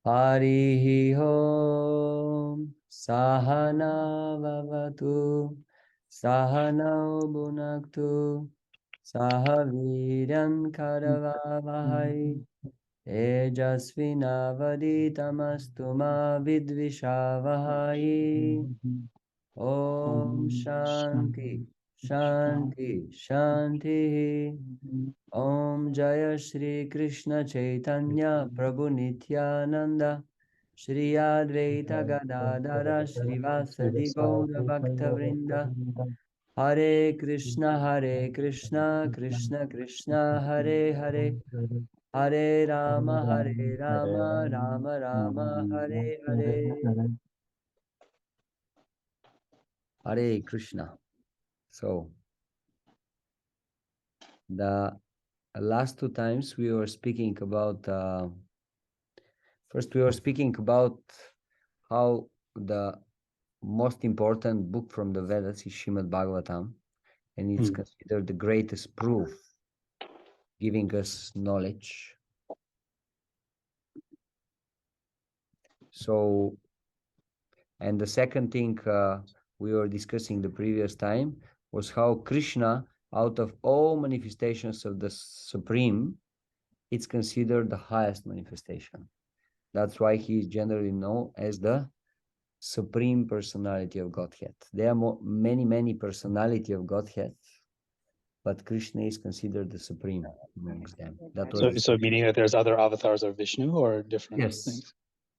Harihi Om Sahana Vavatu Sahanau Bhunaktu Sahaviran Karavavahai Tejasvinavaditamastu ma vidvishavahai. Om Shanti Shanti Shanti. Om Jaya Shri Krishna Chaitanya Prabhu Nityananda Shri Advaita Gadadara Srivasadi Gaura Bhakta Vrinda. Hare Krishna Krishna Krishna Hare Hare, Hare Rama Rama Rama Hare Hare. Hare Krishna. So the last two times we were speaking about first we were speaking about how the most important book from the Vedas is Srimad Bhagavatam, and it's considered the greatest proof giving us knowledge. So, and the second thing we were discussing the previous time was how Krishna, out of all manifestations of the Supreme, it's considered the highest manifestation. That's why he is generally known as the Supreme Personality of Godhead. There are many personality of Godhead, but Krishna is considered the Supreme amongst them. That was so meaning that there's other avatars of Vishnu or different things?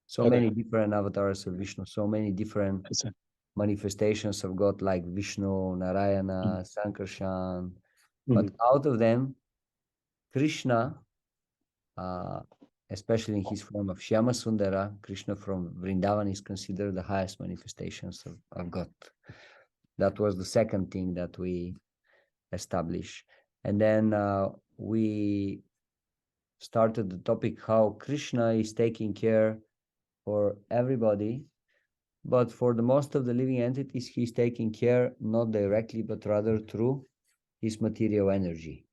So many different avatars of Vishnu, so many different manifestations of God like Vishnu, Narayana, Sankarshan. But out of them, Krishna, especially in his form of Shyama Sundara, Krishna from Vrindavan is considered the highest manifestations of God. That was the second thing that we established. And then we started the topic how Krishna is taking care for everybody, but for the most of the living entities, he's taking care not directly, but rather through his material energy.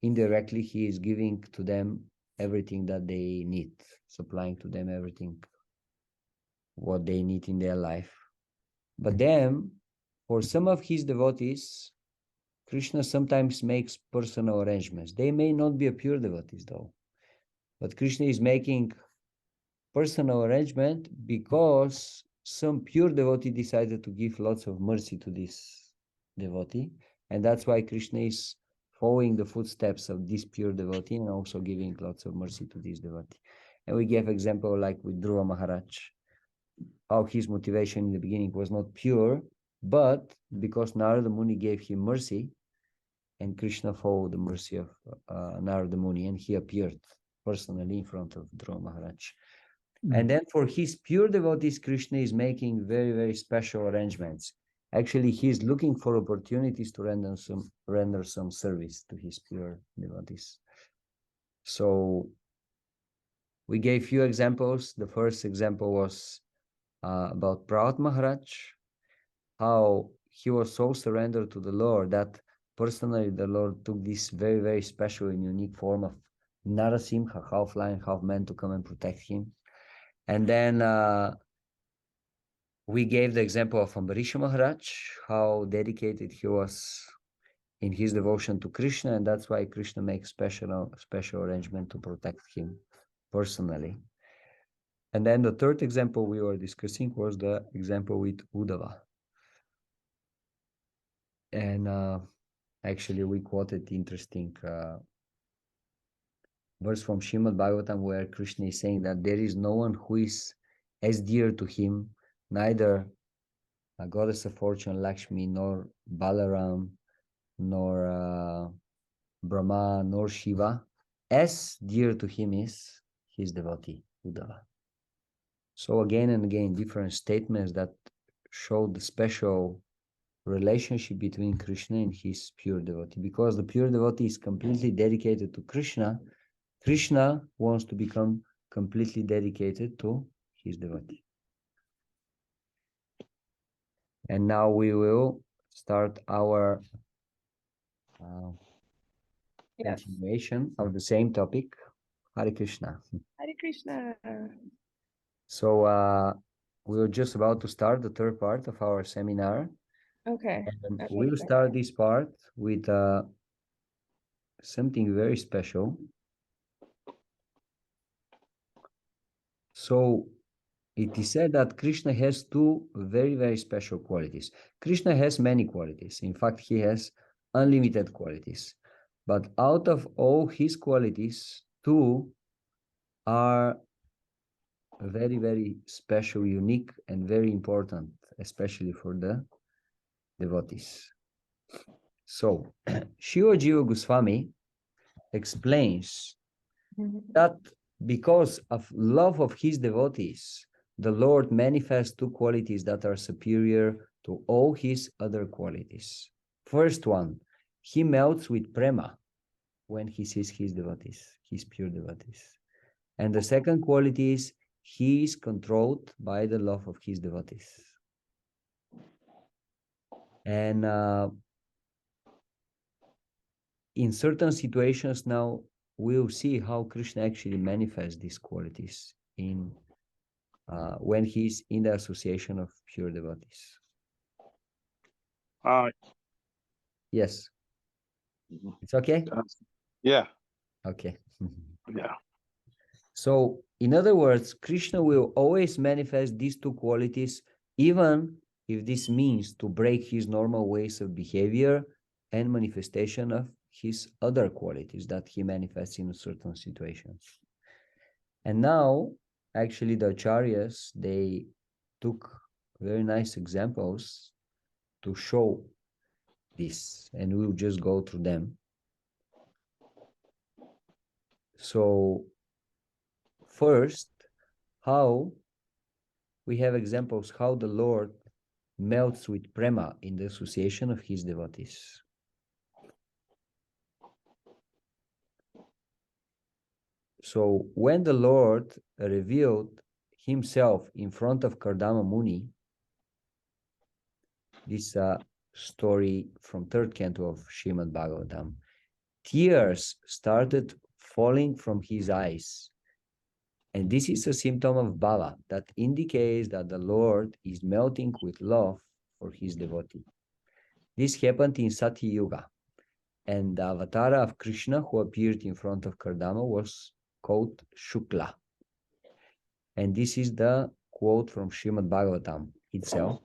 Indirectly, he is giving to them everything that they need, supplying to them everything what they need in their life. But then, for some of his devotees, Krishna sometimes makes personal arrangements. They may not be a pure devotees though, but Krishna is making personal arrangement because some pure devotee decided to give lots of mercy to this devotee, and that's why Krishna is following the footsteps of this pure devotee and also giving lots of mercy to this devotee. And we gave example like with Dhruva Maharaj, how his motivation in the beginning was not pure, but because Narada Muni gave him mercy, and Krishna followed the mercy of Narada Muni, and he appeared personally in front of Dhruva Maharaj. And then for his pure devotees, Krishna is making very special arrangements. Actually, he is looking for opportunities to render some service to his pure devotees. So we gave few examples. The first example was about Prahlad Maharaj, how he was so surrendered to the Lord that personally the Lord took this very special and unique form of Narasimha, half lion, half man, to come and protect him. And then we gave the example of Ambarisha Maharaj, how dedicated he was in his devotion to Krishna, and that's why Krishna makes special arrangement to protect him personally. And then the third example we were discussing was the example with Uddhava. And actually we quoted interesting verse from Srimad Bhagavatam where Krishna is saying that there is no one who is as dear to him, neither a goddess of fortune Lakshmi, nor Balaram, nor Brahma, nor Shiva, as dear to him is his devotee, Uddhava. So again and again, different statements that show the special relationship between Krishna and his pure devotee. Because the pure devotee is completely dedicated to Krishna, Krishna wants to become completely dedicated to his devotee. And now we will start our continuation of the same topic. Hare Krishna. Hare Krishna. So we were just about to start the third part of our seminar. Okay. And I'm we'll start this part with something very special. So it is said that Krishna has two very, very special qualities. Krishna has many qualities. In fact, he has unlimited qualities. But out of all his qualities, two are very, very special, unique, and very important, especially for the devotees. So, Shiva Jiva Goswami explains that because of love of his devotees, the Lord manifests two qualities that are superior to all his other qualities. First one, he melts with prema when he sees his devotees, his pure devotees. And the second quality is he is controlled by the love of his devotees. And in certain situations now, we'll see how Krishna actually manifests these qualities in when he's in the association of pure devotees. Yes. It's okay? Yeah. Okay. Yeah. So, in other words, Krishna will always manifest these two qualities, even if this means to break his normal ways of behavior and manifestation of his other qualities that he manifests in certain situations. And now, actually, the acharyas, they took very nice examples to show this, and we'll just go through them. So, first, how we have examples how the Lord melts with prema in the association of his devotees. So when the Lord revealed himself in front of Kardama Muni, this story from third canto of Srimad Bhagavatam, tears started falling from his eyes. And this is a symptom of bhava that indicates that the Lord is melting with love for his devotee. This happened in Satya Yuga. And the avatar of Krishna who appeared in front of Kardama was called Shukla. And this is the quote from Srimad Bhagavatam itself.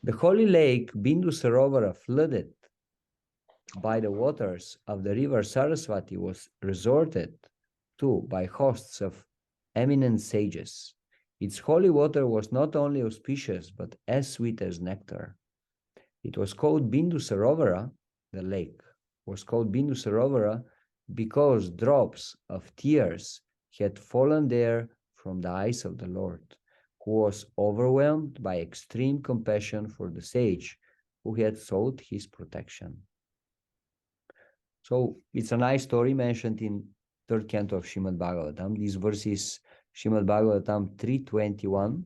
The holy lake Bindu Sarovara, flooded by the waters of the river Saraswati, was resorted to by hosts of eminent sages. Its holy water was not only auspicious, but as sweet as nectar. It was called Bindu Sarovara, the lake was called Bindu Sarovara because drops of tears had fallen there from the eyes of the Lord, who was overwhelmed by extreme compassion for the sage who had sought his protection. So it's a nice story mentioned in third canto of Srimad Bhagavatam. These verses, Srimad Bhagavatam 3:21,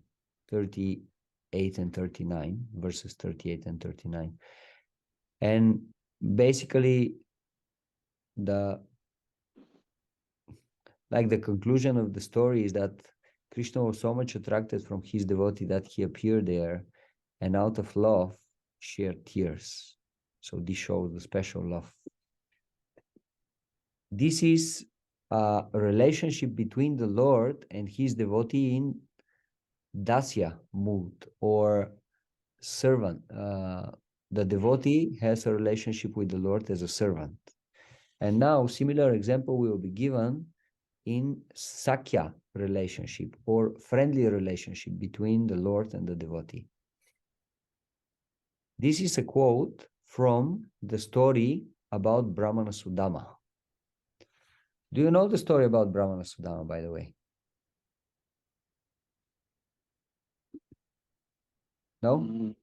38 and 39, verses 38 and 39. And basically, the conclusion of the story is that Krishna was so much attracted from his devotee that he appeared there, and out of love shared tears. So this shows the special love. This is a relationship between the Lord and his devotee in dasya mood or servant. The devotee has a relationship with the Lord as a servant. And now similar example will be given in Sakya relationship or friendly relationship between the Lord and the devotee. This is a quote from the story about Brahmana Sudama. Do you know the story about Brahmana Sudama, by the way? No?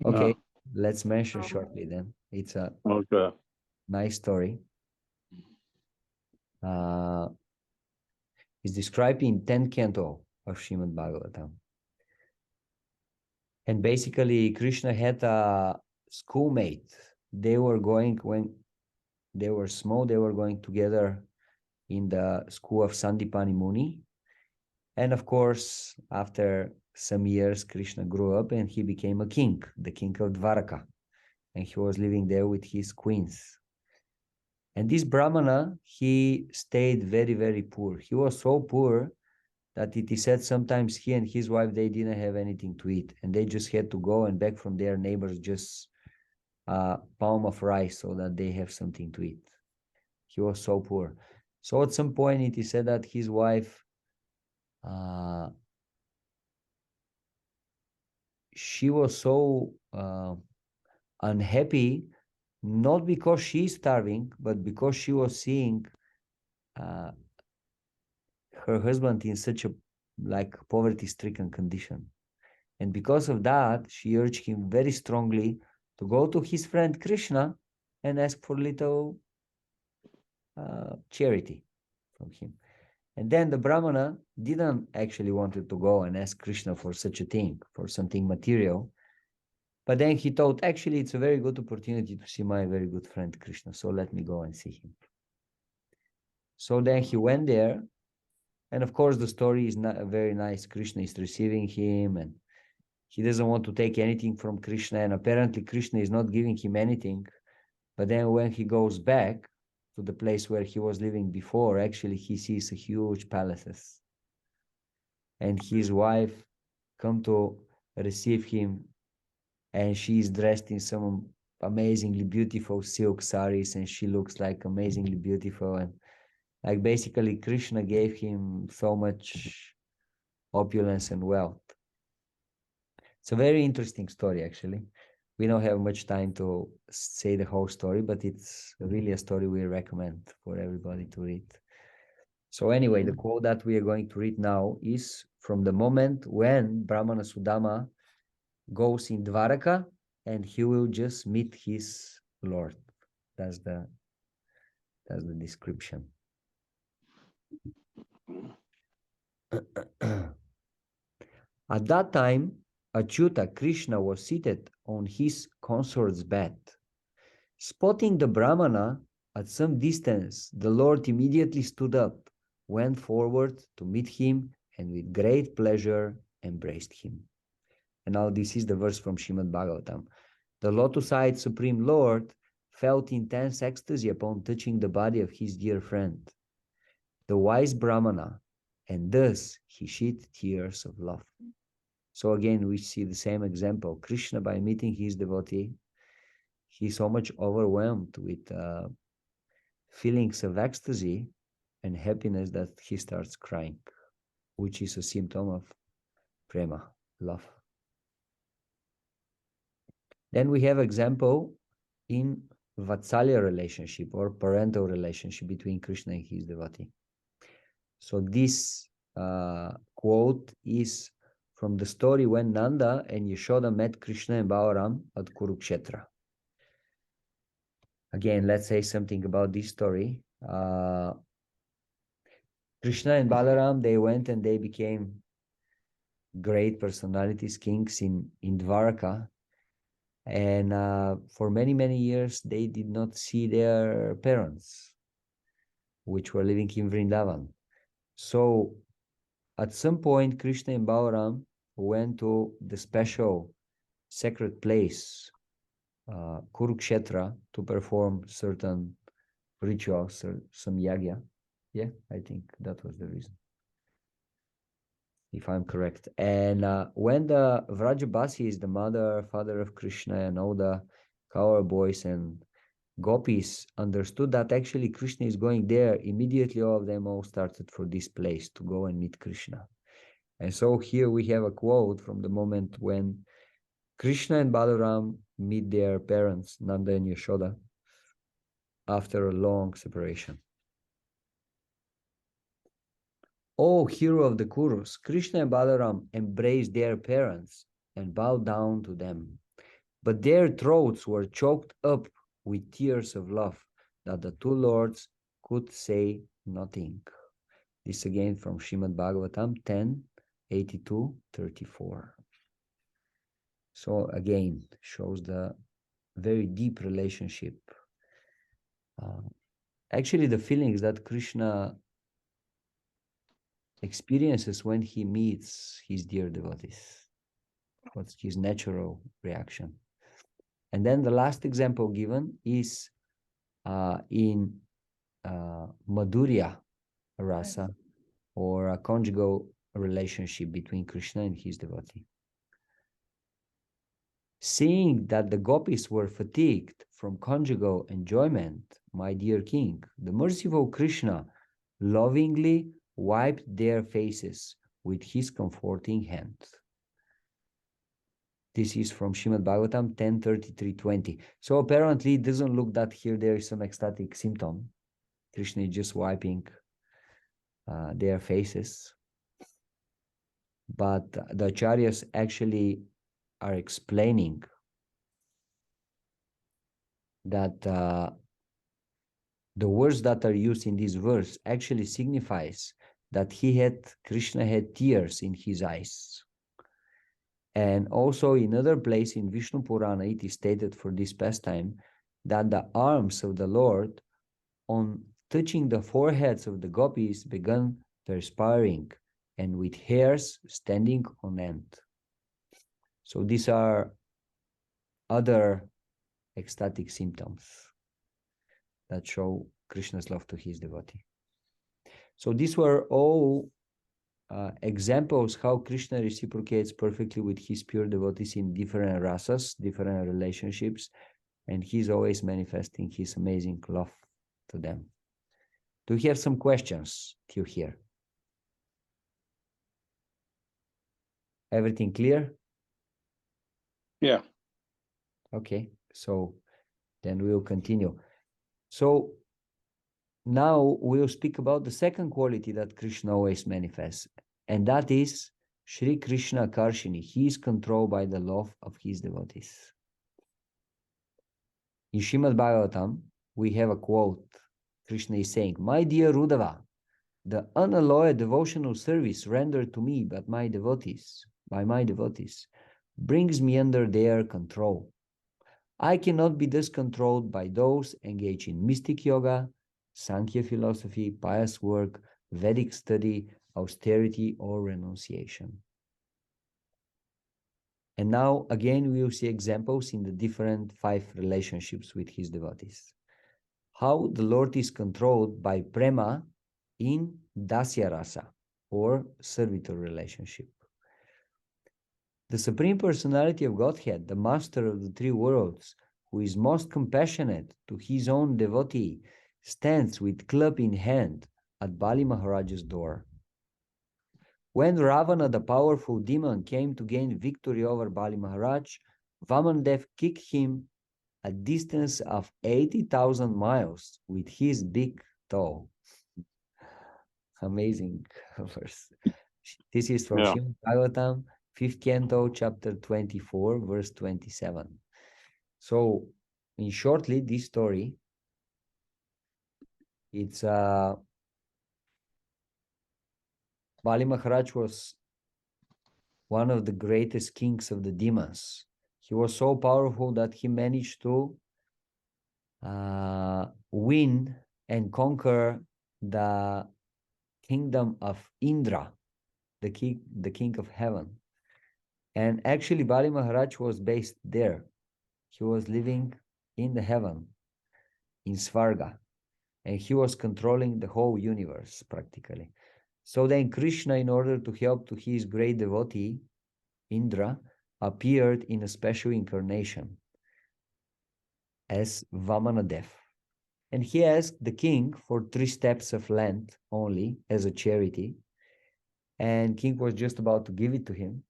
Okay, let's mention shortly then. It's a nice story. It's described in 10th canto of Srimad Bhagavatam. And basically, Krishna had a schoolmate. They were going, when they were small, they were going together in the school of Sandipani Muni. And of course, after some years, Krishna grew up and he became a king, the king of Dvaraka. And he was living there with his queens. And this Brahmana, he stayed very, very poor. He was so poor that it is said sometimes he and his wife, they didn't have anything to eat. And they just had to go and beg from their neighbors just a palm of rice so that they have something to eat. He was so poor. So at some point it is said that his wife, she was so unhappy, not because she's starving, but because she was seeing her husband in such a poverty-stricken condition. And because of that, she urged him very strongly to go to his friend Krishna and ask for little charity from him. And then the Brahmana didn't actually wanted to go and ask Krishna for such a thing, for something material. But then he thought, actually, it's a very good opportunity to see my very good friend Krishna. So let me go and see him. So then he went there. And of course, the story is not very nice. Krishna is receiving him and he doesn't want to take anything from Krishna. And apparently Krishna is not giving him anything. But then when he goes back to the place where he was living before, actually he sees a huge palaces. And his wife come to receive him. And she is dressed in some amazingly beautiful silk saris. And she looks like amazingly beautiful. And like basically Krishna gave him so much opulence and wealth. It's a very interesting story, actually. We don't have much time to say the whole story, but it's really a story we recommend for everybody to read. So anyway, the quote that we are going to read now is from the moment when Brahmana Sudama goes in Dvaraka and he will just meet his Lord. That's the description. At that time, Achyuta Krishna was seated on his consort's bed. Spotting the Brahmana at some distance, the Lord immediately stood up, went forward to meet him, and with great pleasure embraced him. And now this is the verse from Srimad Bhagavatam. The lotus-eyed Supreme Lord felt intense ecstasy upon touching the body of his dear friend, the wise Brahmana, and thus he shed tears of love. So again, we see the same example. Krishna, by meeting his devotee, he's so much overwhelmed with feelings of ecstasy and happiness that he starts crying, which is a symptom of prema, love. Then we have example in Vatsalya relationship or parental relationship between Krishna and his devotee. So this quote is from the story when Nanda and Yashoda met Krishna and Balaram at Kurukshetra. Again, let's say something about this story. Krishna and Balaram, they went and they became great personalities, kings in Dvaraka. And for many, many years, they did not see their parents, which were living in Vrindavan. So at some point, Krishna and Balaram went to the special sacred place, Kurukshetra, to perform certain rituals or some yagya. Yeah, I think that was the reason, if I'm correct. And when the Vrajabasis, the mother, father of Krishna, and all the cowherd boys and gopis understood that actually Krishna is going there, immediately all of them all started for this place to go and meet Krishna. And so here we have a quote from the moment when Krishna and Balaram meet their parents, Nanda and Yashoda, after a long separation. O hero of the Kurus, Krishna and Balaram embraced their parents and bowed down to them. But their throats were choked up with tears of love, that the two lords could say nothing. This again from Srimad Bhagavatam 10:82-34. So again, shows the very deep relationship. Actually, the feelings that Krishna experiences when he meets his dear devotees. What's his natural reaction? And then the last example given is in Madhurya rasa, or a conjugal relationship between Krishna and his devotee. Seeing that the gopis were fatigued from conjugal enjoyment, my dear king, the merciful Krishna lovingly wiped their faces with his comforting hand. This is from Srimad Bhagavatam 10:33-20. So apparently it doesn't look that here there is some ecstatic symptom. Krishna is just wiping their faces. But the acharyas actually are explaining that the words that are used in this verse actually signifies that Krishna had tears in his eyes. And also in other place in Vishnu Purana, it is stated for this pastime that the arms of the Lord, on touching the foreheads of the gopis, began perspiring, and with hairs standing on end. So these are other ecstatic symptoms that show Krishna's love to his devotee. So these were all examples how Krishna reciprocates perfectly with his pure devotees in different rasas, different relationships, and he's always manifesting his amazing love to them. Do you have some questions till here? Everything clear? Yeah. Okay, so then we'll continue. So now we'll speak about the second quality that Krishna always manifests, and that is Shri Krishna Karshini. He is controlled by the love of his devotees. In Srimad Bhagavatam, we have a quote. Krishna is saying, "My dear Rudava, the unalloyed devotional service rendered to me by my devotees, brings me under their control. I cannot be thus controlled by those engaged in mystic yoga, Sankhya philosophy, pious work, Vedic study, austerity, or renunciation." And now again we will see examples in the different 5 relationships with his devotees. How the Lord is controlled by prema in dasya rasa, or servitor relationship. The Supreme Personality of Godhead, the Master of the 3 worlds, who is most compassionate to his own devotee, stands with club in hand at Bali Maharaj's door. When Ravana, the powerful demon, came to gain victory over Bali Maharaj, Vamandev kicked him a distance of 80,000 miles with his big toe. Amazing verse. This is from Srimad Bhagavatam, 5th canto, chapter 24, verse 27. So, in shortly, this story, it's Bali Maharaj was one of the greatest kings of the demons. He was so powerful that he managed to win and conquer the kingdom of Indra, the king of heaven. And actually, Bali Maharaj was based there. He was living in the heaven, in Svarga, and he was controlling the whole universe practically. So then Krishna, in order to help to his great devotee, Indra, appeared in a special incarnation as Vamanadev. And he asked the king for 3 steps of land only as a charity. And king was just about to give it to him.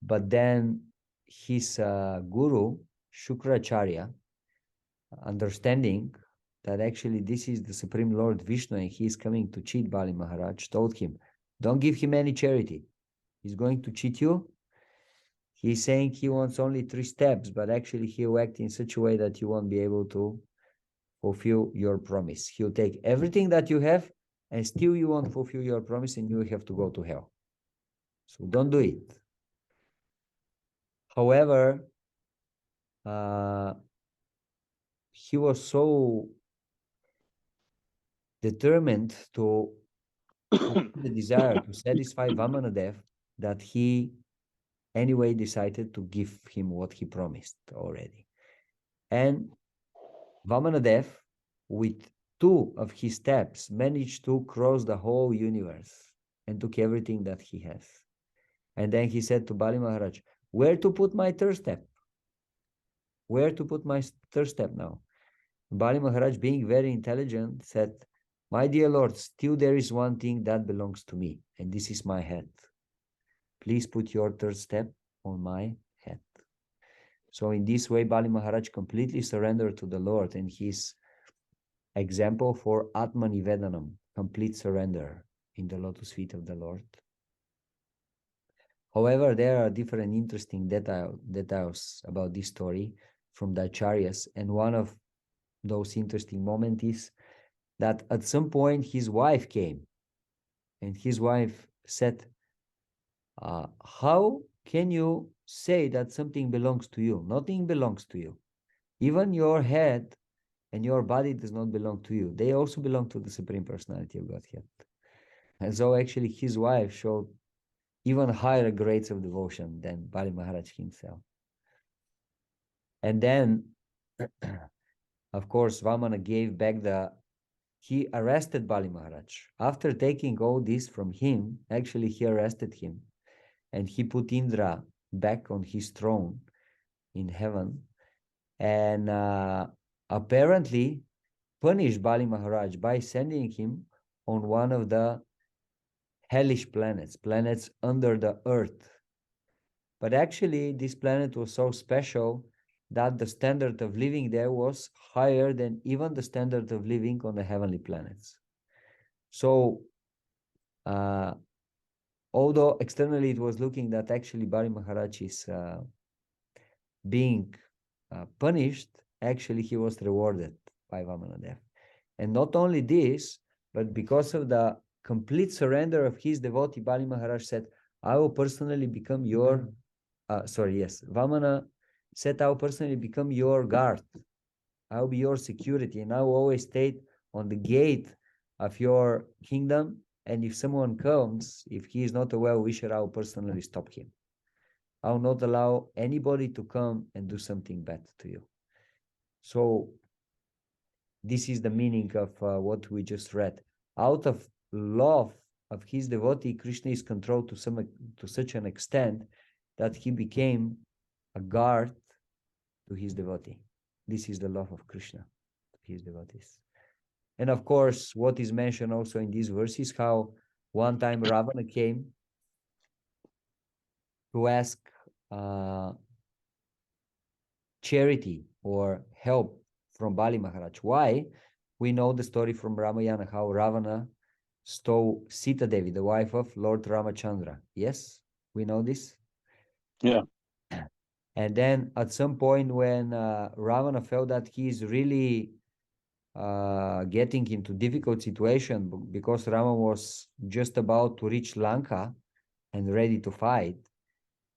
But then his guru, Shukracharya, understanding that actually this is the Supreme Lord Vishnu and he is coming to cheat Bali Maharaj, told him, don't give him any charity. He's going to cheat you. He's saying he wants only 3 steps, but actually he will act in such a way that you won't be able to fulfill your promise. He'll take everything that you have and still you won't fulfill your promise and you will have to go to hell. So don't do it. However, he was so determined to the desire to satisfy Vamanadev that he anyway decided to give him what he promised already. And Vamanadev, with 2 of his steps, managed to cross the whole universe and took everything that he has. And then he said to Bali Maharaj, where to put my 3rd step? Where to put my 3rd step now? Bali Maharaj, being very intelligent, said, my dear Lord, still there is one thing that belongs to me, and this is my head. Please put your 3rd step on my head. So in this way, Bali Maharaj completely surrendered to the Lord, and his example for Atman Nivedanam, complete surrender in the lotus feet of the Lord. However, there are different interesting details about this story from the Acharyas, and one of those interesting moments is that at some point his wife came, and his wife said, how can you say that something belongs to you? Nothing belongs to you. Even your head and your body does not belong to you. They also belong to the Supreme Personality of Godhead. And so actually his wife showed even higher grades of devotion than Bali Maharaj himself. And then, of course, Vamana gave back he arrested Bali Maharaj. After taking all this from him, actually he arrested him. And he put Indra back on his throne in heaven. And apparently punished Bali Maharaj by sending him on one of the hellish planets under the earth. But actually, this planet was so special that the standard of living there was higher than even the standard of living on the heavenly planets. So, although externally it was looking that actually Bali Maharaj is being punished, actually he was rewarded by Vamanadev. And not only this, but because of the complete surrender of his devotee, Bali Maharaj said, I will personally become your, Vamana said, I will personally become your guard. I will be your security, and I will always stay on the gate of your kingdom. And if someone comes, if he is not a well-wisher, I will personally stop him. I will not allow anybody to come and do something bad to you. So this is the meaning of what we just read. Out of love of his devotee, Krishna is controlled to such an extent that he became a guard to his devotee. This is the love of Krishna to his devotees. And of course, what is mentioned also in these verses, how one time Ravana came to ask charity or help from Bali Maharaj. Why? We know the story from Ramayana, how Ravana stole Sita Devi, the wife of Lord Ramachandra. Yes, we know this? Yeah. And then at some point when Ravana felt that he is really getting into difficult situation because Rama was just about to reach Lanka and ready to fight,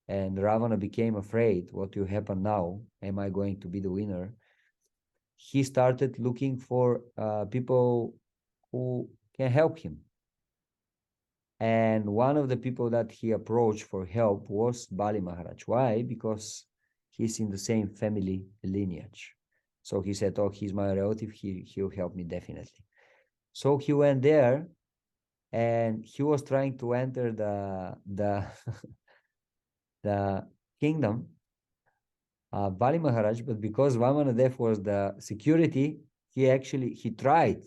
and Ravana became afraid, what will happen now? Am I going to be the winner? He started looking for people who can help him. And one of the people that he approached for help was Bali Maharaj. Why? Because he's in the same family lineage. So he said, oh, he's my relative, he'll help me definitely. So he went there, and he was trying to enter the the kingdom, Bali Maharaj, but because Vamanadev was the security, he tried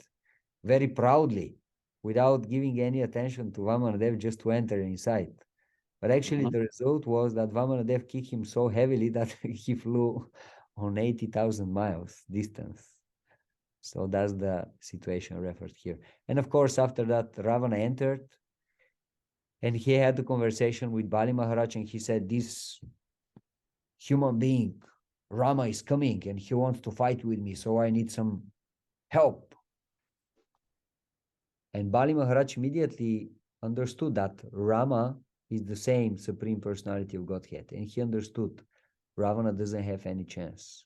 very proudly, without giving any attention to Vamanadev, just to enter inside. But actually the result was that Vamanadev kicked him so heavily that he flew on 80,000 miles distance. So that's the situation referred here. And of course, after that, Ravana entered, and he had a conversation with Bali Maharaj, and he said, this human being, Rama, is coming, and he wants to fight with me, so I need some help. And Bali Maharaj immediately understood that Rama is the same Supreme Personality of Godhead, and he understood Ravana doesn't have any chance.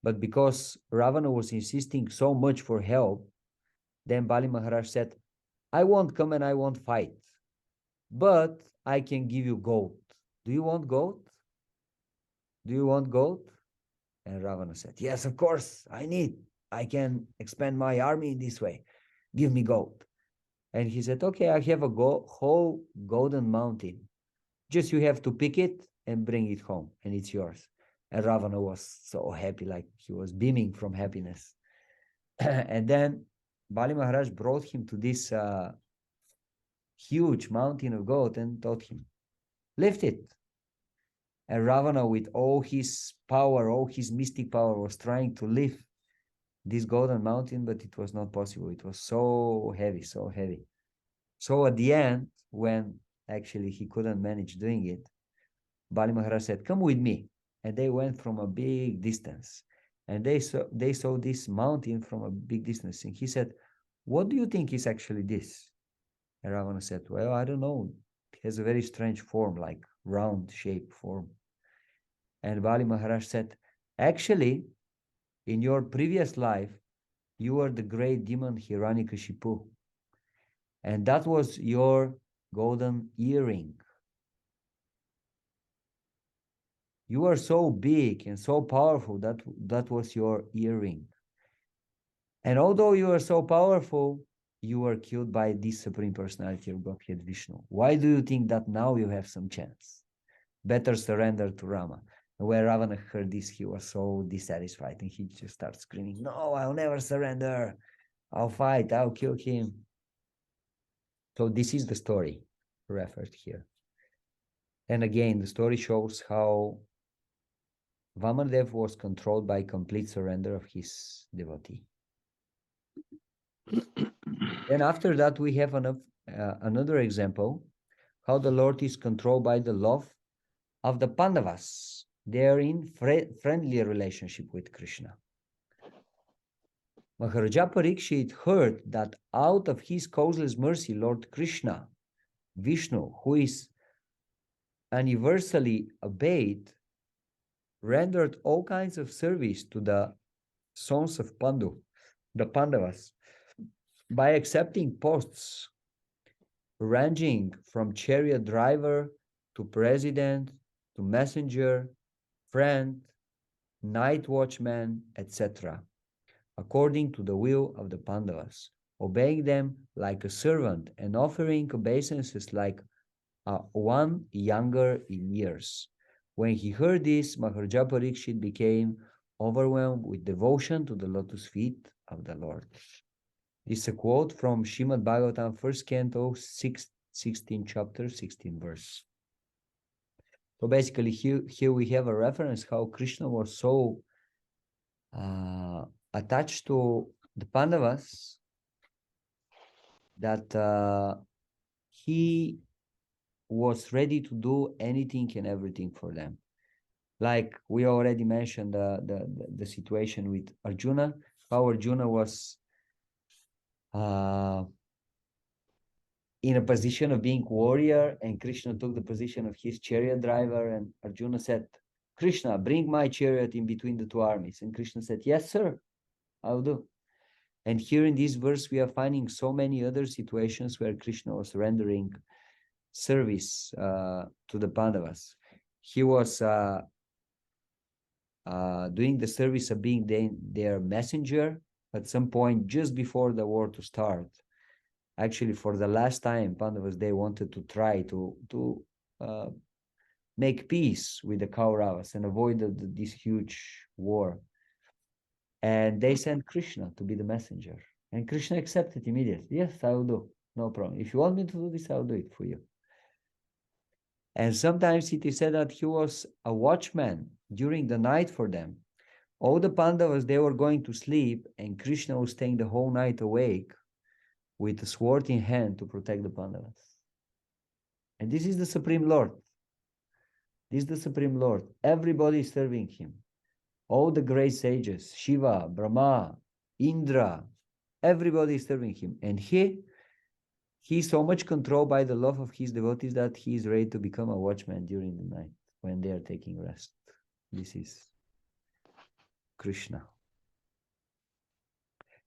But because Ravana was insisting so much for help, then Bali Maharaj said, I won't come and I won't fight, but I can give you goat. Do you want goat? Do you want goat? And Ravana said, yes, of course, I can expand my army in this way. Give me goat. And he said, okay, I have a whole golden mountain. Just you have to pick it and bring it home, and it's yours. And Ravana was so happy, like he was beaming from happiness. And then Bali Maharaj brought him to this huge mountain of gold and taught him, lift it. And Ravana, with all his power, all his mystic power, was trying to lift this golden mountain, but it was not possible. It was so heavy, so heavy. So at the end, when actually he couldn't manage doing it, Bali Maharaj said, come with me. And they went from a big distance. And they saw this mountain from a big distance. And he said, what do you think is actually this? And Ravana said, well, I don't know. It has a very strange form, like round shape form. And Bali Maharaj said, actually, in your previous life, you were the great demon Hiranyakashipu. And that was your golden earring. You were so big and so powerful that was your earring. And although you were so powerful, you were killed by this Supreme Personality of Godhead Vishnu. Why do you think that now you have some chance? Better surrender to Rama. And when Ravana heard this, he was so dissatisfied and he just started screaming, no, I'll never surrender. I'll fight, I'll kill him. So this is the story referred here. And again, the story shows how Vamandev was controlled by complete surrender of his devotee. Then after that, we have another example, how the Lord is controlled by the love of the Pandavas. They are in friendly relationship with Krishna. Maharaja Parikshit heard that out of his causeless mercy, Lord Krishna, Vishnu, who is universally obeyed, rendered all kinds of service to the sons of Pandu, the Pandavas, by accepting posts ranging from chariot driver to president to messenger, friend, night watchman, etc., according to the will of the Pandavas, obeying them like a servant and offering obeisances like one younger in years. When he heard this, Maharaja Parikshit became overwhelmed with devotion to the lotus feet of the Lord. This is a quote from Srimad Bhagavatam, 1st canto, 16 chapter, 16 verse. So basically here we have a reference how Krishna was so attached to the Pandavas that he was ready to do anything and everything for them. Like we already mentioned the situation with Arjuna, how Arjuna was in a position of being warrior, and Krishna took the position of his chariot driver, and Arjuna said, Krishna, bring my chariot in between the two armies. And Krishna said, yes, sir, I'll do. And here in this verse, we are finding so many other situations where Krishna was rendering service to the Pandavas. He was doing the service of being their messenger at some point just before the war to start. Actually, for the last time, Pandavas, they wanted to try to make peace with the Kauravas and avoid this huge war. And they sent Krishna to be the messenger. And Krishna accepted immediately. Yes, I will do. No problem. If you want me to do this, I'll do it for you. And sometimes it is said that he was a watchman during the night for them. All the Pandavas, they were going to sleep, and Krishna was staying the whole night awake with a sword in hand to protect the Pandavas. And this is the Supreme Lord. This is the Supreme Lord. Everybody is serving him. All the great sages, Shiva, Brahma, Indra, everybody is serving him. And he is so much controlled by the love of his devotees that he is ready to become a watchman during the night when they are taking rest. This is Krishna.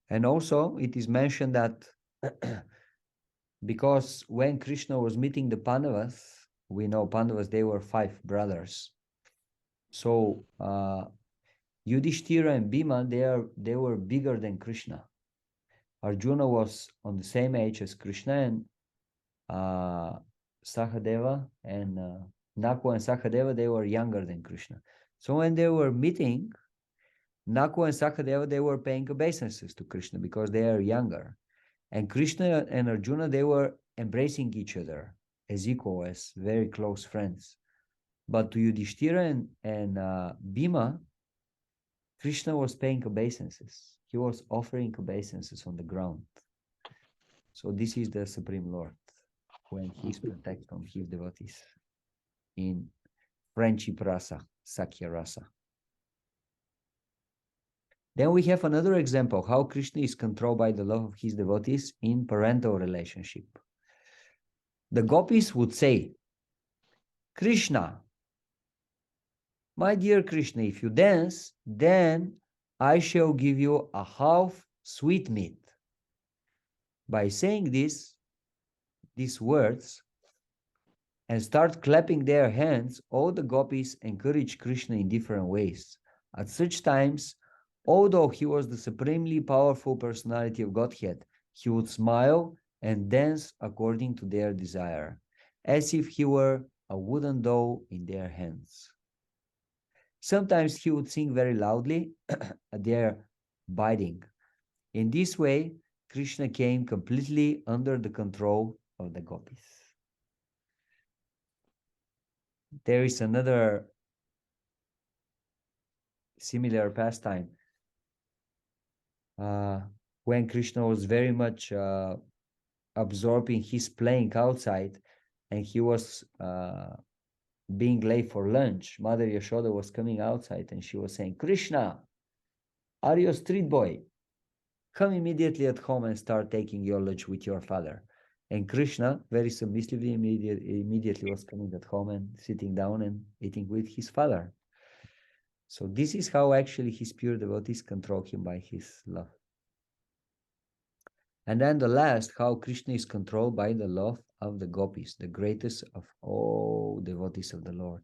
And also it is mentioned that because when Krishna was meeting the Pandavas, we know Pandavas, they were 5 brothers. So Yudhishthira and Bhima, they were bigger than Krishna. Arjuna was on the same age as Krishna, and Sahadeva and Naku and Sahadeva, they were younger than Krishna. So when they were meeting, Naku and Sahadeva, they were paying obeisances to Krishna because they are younger. And Krishna and Arjuna, they were embracing each other as equal, as very close friends. But to Yudhishthira and Bhima, Krishna was paying obeisances. He was offering obeisances on the ground. So this is the Supreme Lord when he's protecting his devotees in friendship rasa, Sakya rasa. Then we have another example how Krishna is controlled by the love of his devotees in parental relationship. The gopis would say, Krishna, my dear Krishna, if you dance, then I shall give you a half sweetmeat. By saying these words and start clapping their hands, all the gopis encourage Krishna in different ways. At such times, although he was the supremely powerful personality of Godhead, he would smile and dance according to their desire, as if he were a wooden doll in their hands. Sometimes he would sing very loudly at their bidding. In this way, Krishna came completely under the control of the gopis. There is another similar pastime. When Krishna was very much absorbed in his playing outside, and he was being late for lunch, Mother Yashoda was coming outside and she was saying, Krishna, are you a street boy? Come immediately at home and start taking your lunch with your father. And Krishna, very submissively, immediately was coming at home and sitting down and eating with his father. So this is how actually his pure devotees control him by his love. And then the last, how Krishna is controlled by the love of the gopis, the greatest of all devotees of the Lord.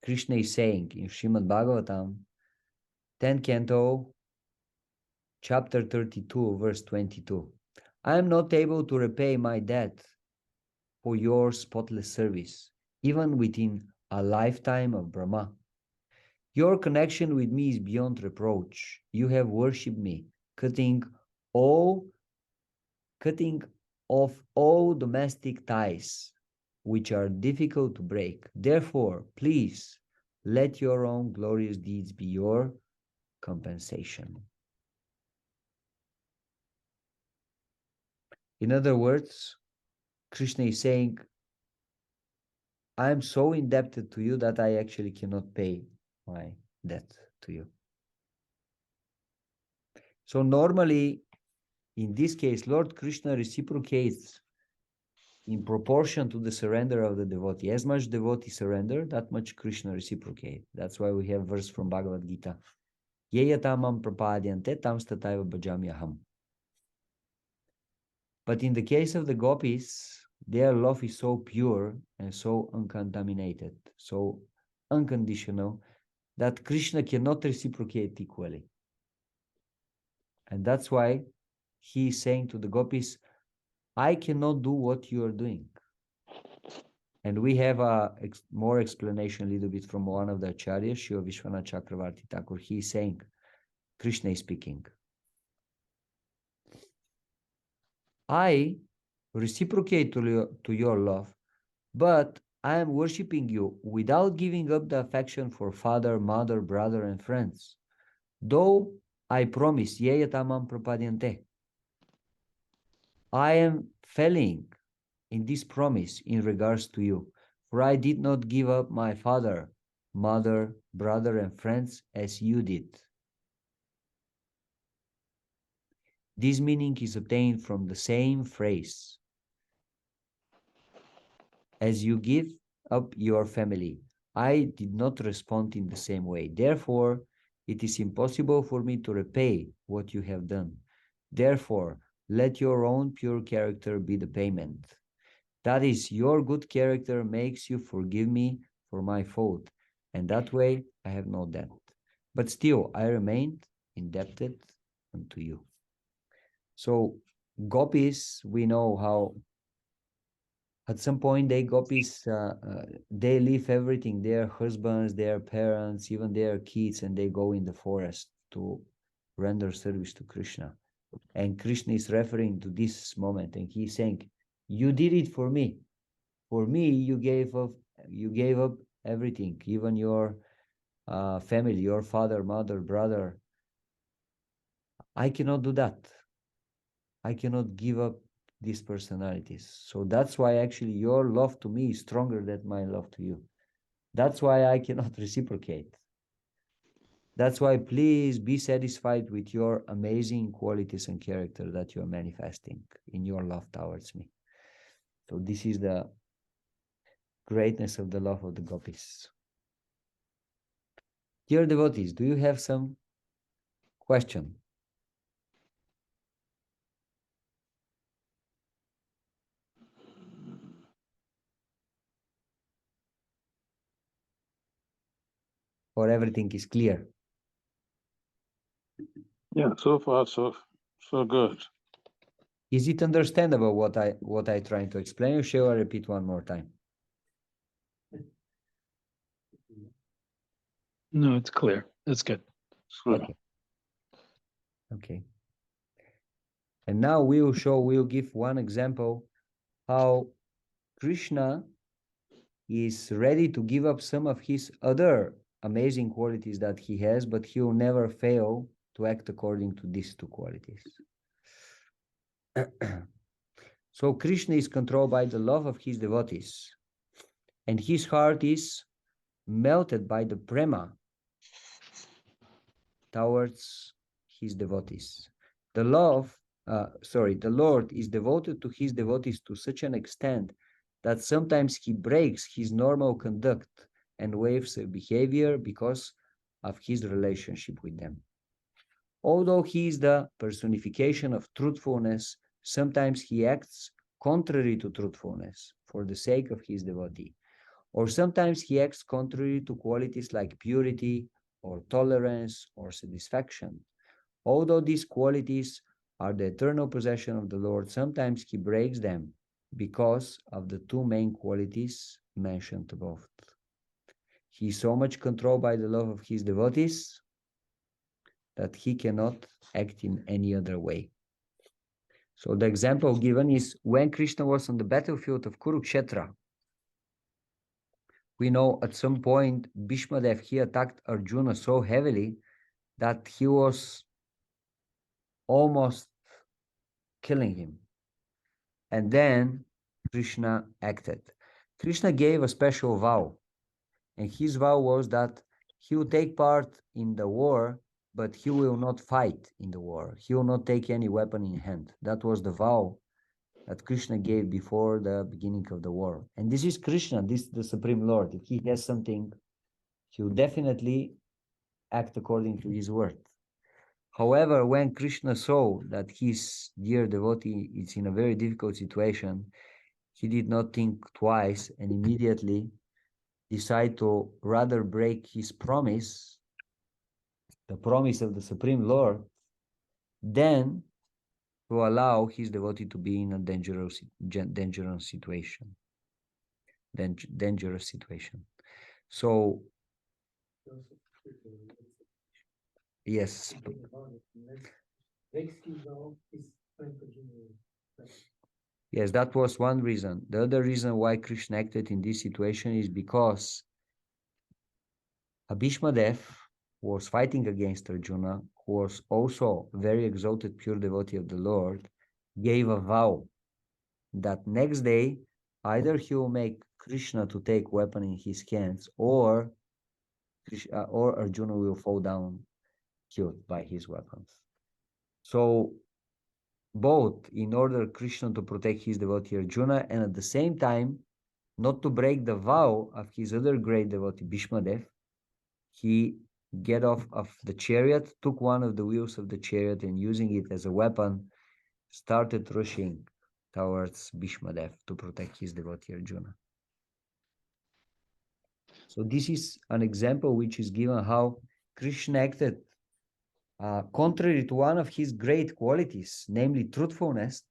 Krishna is saying in Srimad Bhagavatam, 10th canto, chapter 32, verse 22, I am not able to repay my debt for your spotless service, even within a lifetime of Brahma. Your connection with me is beyond reproach. You have worshipped me, cutting off all domestic ties, which are difficult to break. Therefore, please let your own glorious deeds be your compensation. In other words, Krishna is saying, I am so indebted to you that I actually cannot pay my debt to you. So normally, in this case, Lord Krishna reciprocates in proportion to the surrender of the devotee. As much devotee surrender, that much Krishna reciprocate. That's why we have verse from Bhagavad Gita. Yeyatamam prapadyante tam stataiva bhajamyaham. But in the case of the gopis, their love is so pure and so uncontaminated, so unconditional, that Krishna cannot reciprocate equally. And that's why he is saying to the gopis, I cannot do what you are doing. And we have a more explanation a little bit from one of the acharyas, Shiva Vishwanath Chakravarti Thakur. He is saying, Krishna is speaking. I reciprocate to your love, but I am worshipping you without giving up the affection for father, mother, brother, and friends. Though I promise, yeyatamam prapadyante, I am failing in this promise in regards to you, for I did not give up my father, mother, brother, and friends as you did. This meaning is obtained from the same phrase. As you give up your family, I did not respond in the same way. Therefore, it is impossible for me to repay what you have done. Therefore, let your own pure character be the payment. That is, your good character makes you forgive me for my fault, and that way I have no debt. But still, I remain indebted unto you. So, gopis, we know how at some point they gopis, they leave everything, their husbands, their parents, even their kids, and they go in the forest to render service to Krishna. And Krishna is referring to this moment, and he's saying, you did it for me. For me, you gave up everything, even your family, your father, mother, brother. I cannot do that. I cannot give up these personalities. So that's why actually your love to me is stronger than my love to you. That's why I cannot reciprocate. That's why please be satisfied with your amazing qualities and character that you're manifesting in your love towards me. So this is the greatness of the love of the gopis. Dear devotees, do you have some question? Or everything is clear? Yeah, so far so good. Is it understandable what I trying to explain, or shall I repeat one more time? No, it's clear. That's good. Okay. Okay. And now we'll give one example how Krishna is ready to give up some of his other amazing qualities that he has, but he will never fail to act according to these two qualities. So Krishna is controlled by the love of his devotees, and his heart is melted by the prema towards his devotees. The Lord is devoted to his devotees to such an extent that sometimes he breaks his normal conduct and waves of behavior because of his relationship with them. Although he is the personification of truthfulness, sometimes he acts contrary to truthfulness for the sake of his devotee. Or sometimes he acts contrary to qualities like purity or tolerance or satisfaction. Although these qualities are the eternal possession of the Lord, sometimes he breaks them because of the two main qualities mentioned above. He is so much controlled by the love of his devotees that he cannot act in any other way. So the example given is when Krishna was on the battlefield of Kurukshetra. We know at some point Bhishma Dev, he attacked Arjuna so heavily that he was almost killing him. And then Krishna acted. Krishna gave a special vow, and his vow was that he will take part in the war, but he will not fight in the war. He will not take any weapon in hand. That was the vow that Krishna gave before the beginning of the war. And this is Krishna, this is the Supreme Lord. If he has something, he will definitely act according to his word. However, when Krishna saw that his dear devotee is in a very difficult situation, he did not think twice and immediately decided to rather break his promise, the promise of the Supreme Lord, than to allow his devotee to be in a dangerous situation. Dangerous situation. So, yes. Yes, that was one reason. The other reason why Krishna acted in this situation is because Bhishma Dev was fighting against Arjuna, who was also a very exalted pure devotee of the Lord, gave a vow that next day either he will make Krishna to take weapon in his hands, or Arjuna will fall down killed by his weapons. So both in order Krishna to protect his devotee Arjuna, and at the same time not to break the vow of his other great devotee Bhishma Dev, he get off of the chariot, took one of the wheels of the chariot, and using it as a weapon, started rushing towards Bhishmadev to protect his devotee Arjuna. So this is an example which is given how Krishna acted contrary to one of his great qualities, namely truthfulness,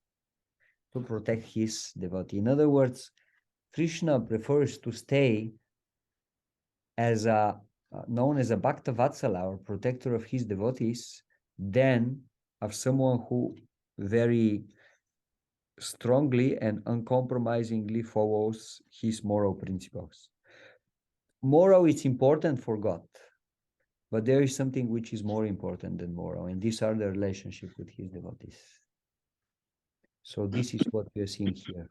to protect his devotee. In other words, Krishna prefers to stay as a known as a Bhakta Vatsala, or protector of his devotees, than of someone who very strongly and uncompromisingly follows his moral principles. Moral is important for God, but there is something which is more important than moral, and these are the relationship with his devotees. So this is what we are seeing here.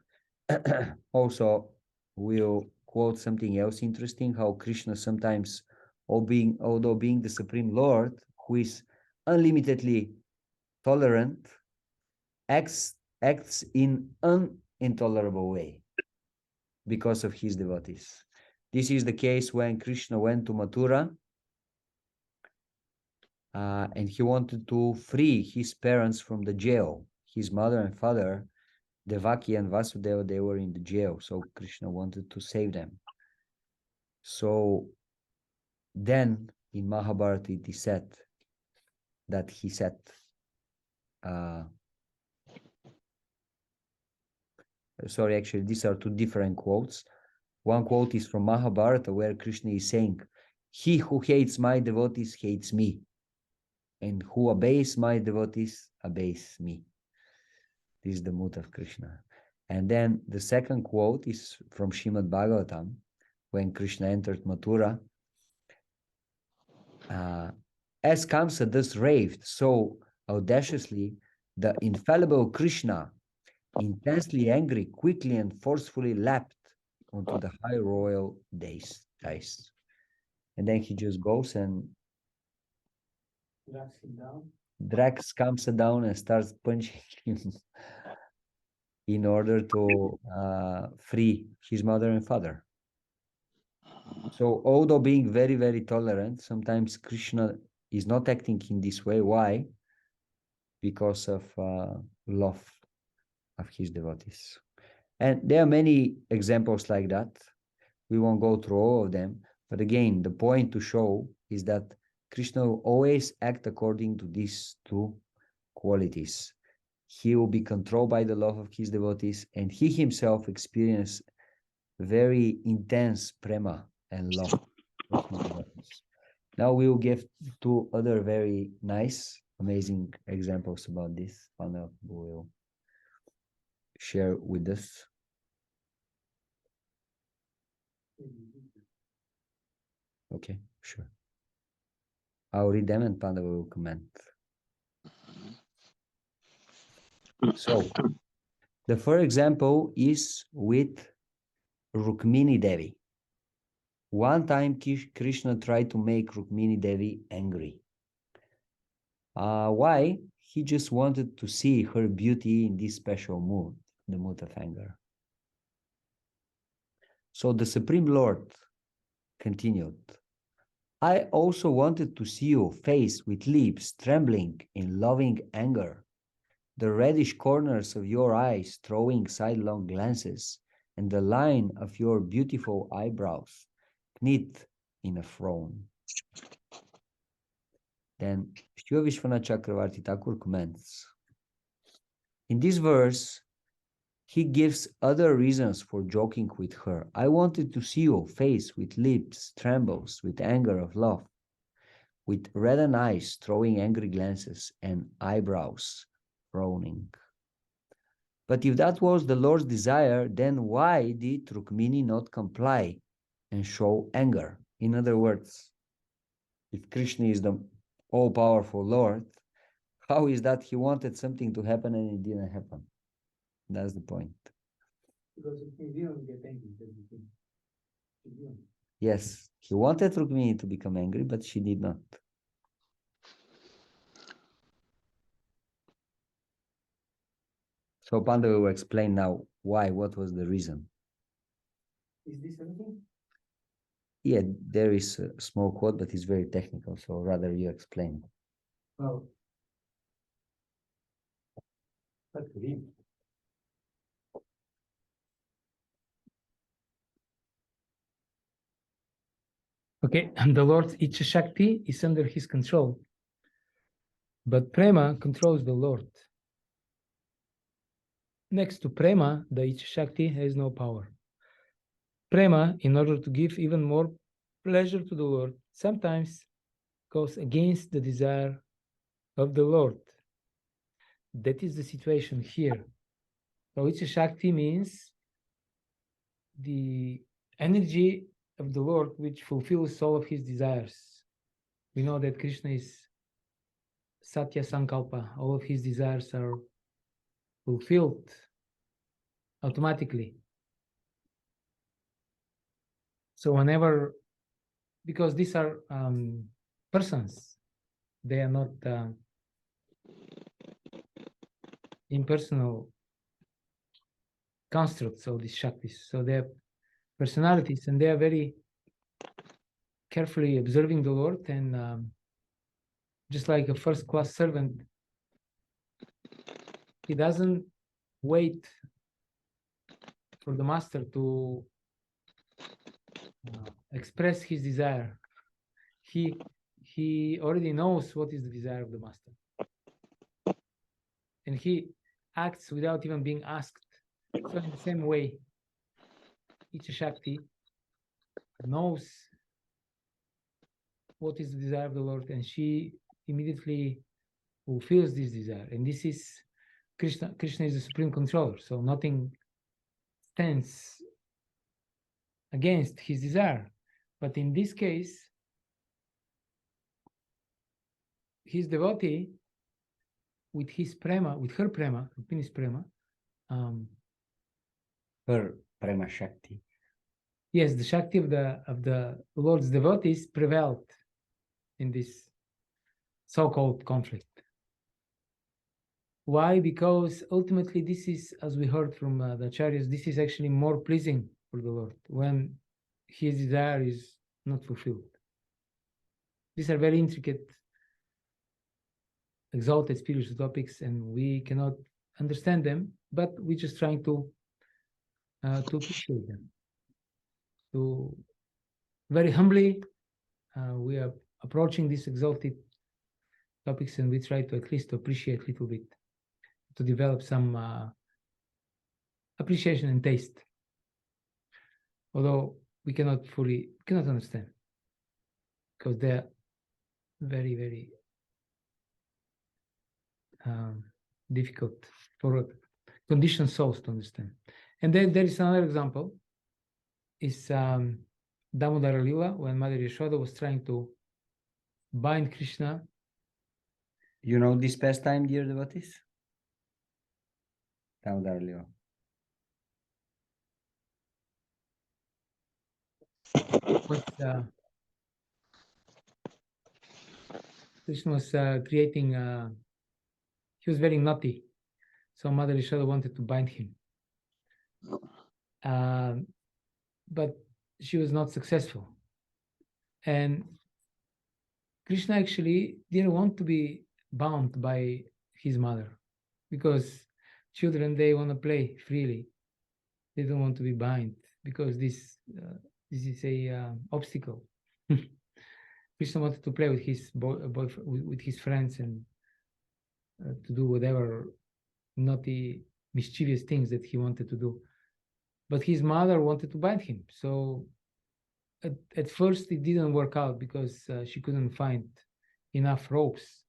Also, we'll quote something else interesting, how Krishna sometimes, although being the Supreme Lord, who is unlimitedly tolerant, acts in an intolerable way because of his devotees. This is the case when Krishna went to Mathura and he wanted to free his parents from the jail. His mother and father, Devaki and Vasudeva, they were in the jail, so Krishna wanted to save them. So then in Mahabharata it is said that he said, sorry, actually these are two different quotes. One quote is from Mahabharata where Krishna is saying, "He who hates my devotees hates me, and who obeys my devotees obeys me." This is the mood of Krishna. And then the second quote is from Srimad Bhagavatam, when Krishna entered Mathura. As Kamsa thus raved so audaciously, the infallible Krishna, intensely angry, quickly and forcefully leapt onto the high royal dais. And then he just goes and drags Kamsa down and starts punching him in order to free his mother and father. So although being very, very tolerant, sometimes Krishna is not acting in this way. Why? Because of love of his devotees. And there are many examples like that. We won't go through all of them. But again, the point to show is that Krishna will always act according to these two qualities. He will be controlled by the love of his devotees, and he himself experiences very intense prema and love of his devotees. Now we will give two other very nice, amazing examples about this. Panel will share with us. Okay, sure. I'll read them and Panda will comment. So, the first example is with Rukmini Devi. One time Krishna tried to make Rukmini Devi angry. Why? He just wanted to see her beauty in this special mood, the mood of anger. So the Supreme Lord continued, "I also wanted to see your face with lips trembling in loving anger, the reddish corners of your eyes throwing sidelong glances, and the line of your beautiful eyebrows knit in a frown." Then Shri Vishwanath Chakravarti Thakur comments, in this verse, he gives other reasons for joking with her. I wanted to see your face with lips trembles with anger of love, with reddened eyes throwing angry glances and eyebrows frowning. But if that was the Lord's desire, then why did Rukmini not comply and show anger? In other words, if Krishna is the all-powerful Lord, how is that he wanted something to happen and it didn't happen? That's the point. Because he didn't get angry. He didn't. Yes, he wanted Rukmini to become angry, but she did not. So Panda will explain now why, what was the reason. Is this everything? Yeah, there is a small quote, but it's very technical, so rather you explain. Well, Okay, and the Lord's Icha Shakti is under his control, but Prema controls the Lord. Next to Prema, the Icha Shakti has no power. Prema, in order to give even more pleasure to the Lord, sometimes goes against the desire of the Lord. That is the situation here. So Icha Shakti means the energy of the Lord which fulfills all of his desires. We know that Krishna is Satya Sankalpa. All of his desires are fulfilled automatically. So whenever, because these are persons, they are not impersonal constructs of these Shaktis. So they have personalities and they are very carefully observing the Lord, and just like a first-class servant, he doesn't wait for the master to express his desire. He already knows what is the desire of the master, and he acts without even being asked. So in the same way, Icha Shakti knows what is the desire of the Lord, and she immediately fulfills this desire. And this is Krishna. Krishna is the supreme controller, so nothing stands against his desire. But in this case, his devotee, with his prema, with her prema, Rukmini's prema, Her Prema Shakti. yes, the Shakti of the Lord's devotees prevailed in this so-called conflict. Why? Because ultimately this is, as we heard from the Acharyas, this is actually more pleasing for the Lord when his desire is not fulfilled. These are very intricate, exalted spiritual topics, and we cannot understand them, but we're just trying to appreciate them. So very humbly, we are approaching these exalted topics, and we try to at least appreciate a little bit, to develop some appreciation and taste. Although we cannot understand, because they're very, very difficult for conditioned souls to understand. And then there is another example, is Damodara Lila, when Mother Yashoda was trying to bind Krishna. You know this pastime, dear devotees? Damodara Lila. Was, Krishna was creating, he was very naughty, so Mother Yashoda wanted to bind him. But she was not successful. And Krishna actually didn't want to be bound by his mother, because children, they want to play freely. They don't want to be bound, because this is a obstacle. Krishna wanted to play with his with his friends, and to do whatever naughty, mischievous things that he wanted to do. But his mother wanted to bind him. So at first it didn't work out, because she couldn't find enough ropes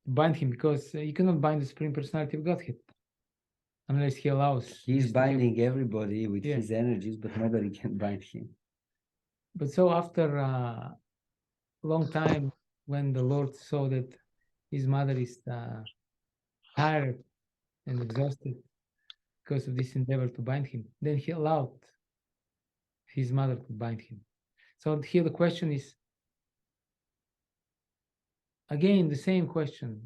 to bind him, because you cannot bind the Supreme Personality of Godhead unless he allows. He's binding everybody with his energies, but nobody can bind him. But so after a long time, when the Lord saw that his mother is tired and exhausted because of this endeavor to bind him, then he allowed his mother to bind him. So here the question is, again, the same question.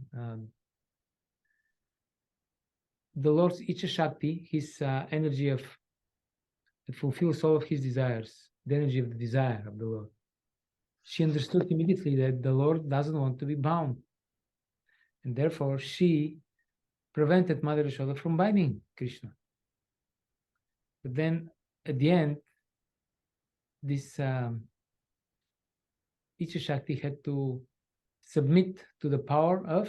The Lord's Icha Shakti, his energy of that fulfills all of his desires, the energy of the desire of the Lord. She understood immediately that the Lord doesn't want to be bound. And therefore she prevented Mother Yashoda from binding Krishna. But then at the end, this Icha Shakti had to submit to the power of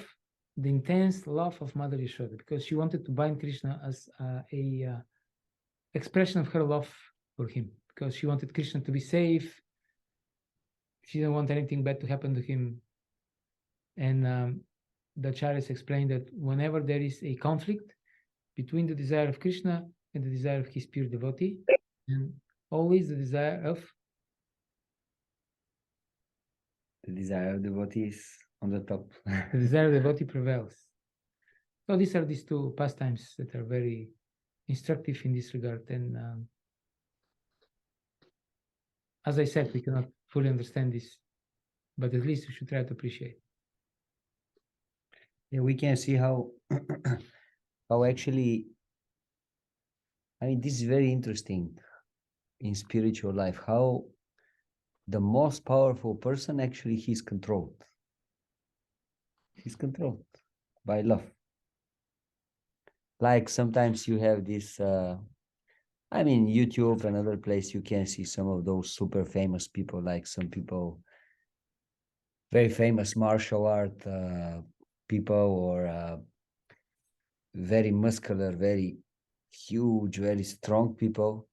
the intense love of Mother Yashoda, because she wanted to bind Krishna as a expression of her love for him, because she wanted Krishna to be safe. She didn't want anything bad to happen to him. And the Acharyas explained that whenever there is a conflict between the desire of Krishna and the desire of his pure devotee, and always the desire of devotees on the top. the desire of the devotee prevails. So these are these two pastimes that are very instructive in this regard. And as I said, we cannot fully understand this, but at least we should try to appreciate. Yeah, we can see how how actually, I mean, this is very interesting in spiritual life, how the most powerful person actually he's controlled. He's controlled by love. Like sometimes you have this, I mean, YouTube and other place, you can see some of those super famous people, like some people, very famous martial art people, or very muscular, very huge, very strong people.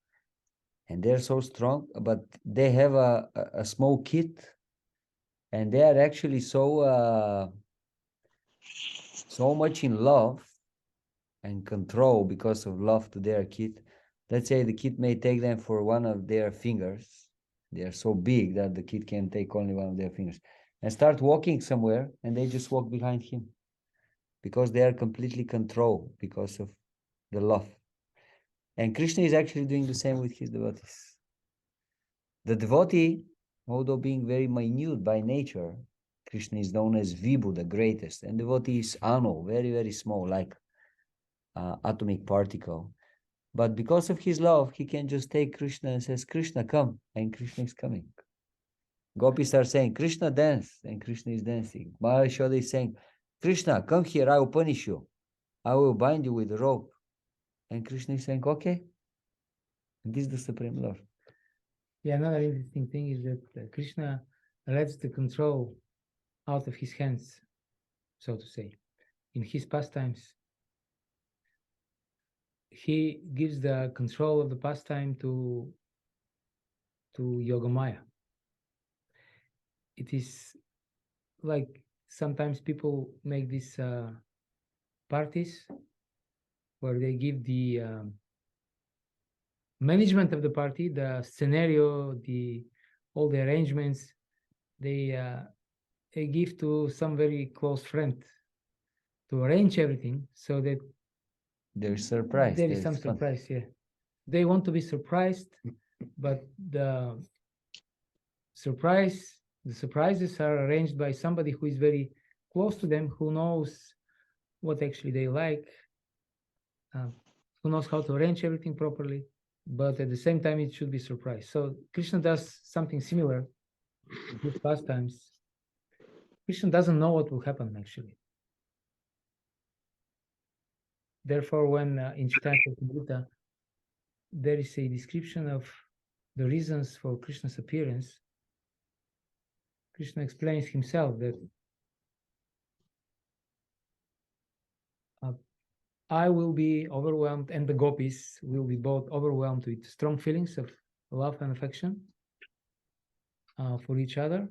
And they're so strong, but they have a small kid, and they are actually so much in love and control because of love to their kid. Let's say the kid may take them for one of their fingers. They are so big that the kid can take only one of their fingers, and start walking somewhere, and they just walk behind him because they are completely controlled because of the love. And Krishna is actually doing the same with his devotees. The devotee, although being very minute by nature, Krishna is known as Vibhu, the greatest, and devotee is Anu, very, very small, like atomic particle. But because of his love, he can just take Krishna and says, Krishna, come, and Krishna is coming. Gopis are saying, Krishna, dance, and Krishna is dancing. Mother Yashoda is saying, Krishna, come here, I will punish you. I will bind you with a rope. And Krishna is saying, okay. And this is the supreme love. Yeah, another interesting thing is that Krishna lets the control out of his hands, so to say. In his pastimes, he gives the control of the pastime to Yogamaya. It is like sometimes people make these parties where they give the management of the party, the scenario, all the arrangements, they give to some very close friend to arrange everything, so that There's surprise. there is some surprise. Yeah, they want to be surprised, but the surprises are arranged by somebody who is very close to them, who knows what actually they like, who knows how to arrange everything properly, but at the same time it should be surprise. So Krishna does something similar with pastimes. Krishna doesn't know what will happen actually. Therefore, when in Chaitanya Charitamrita there is a description of the reasons for Krishna's appearance, Krishna explains himself that I will be overwhelmed, and the gopis will be both overwhelmed with strong feelings of love and affection for each other.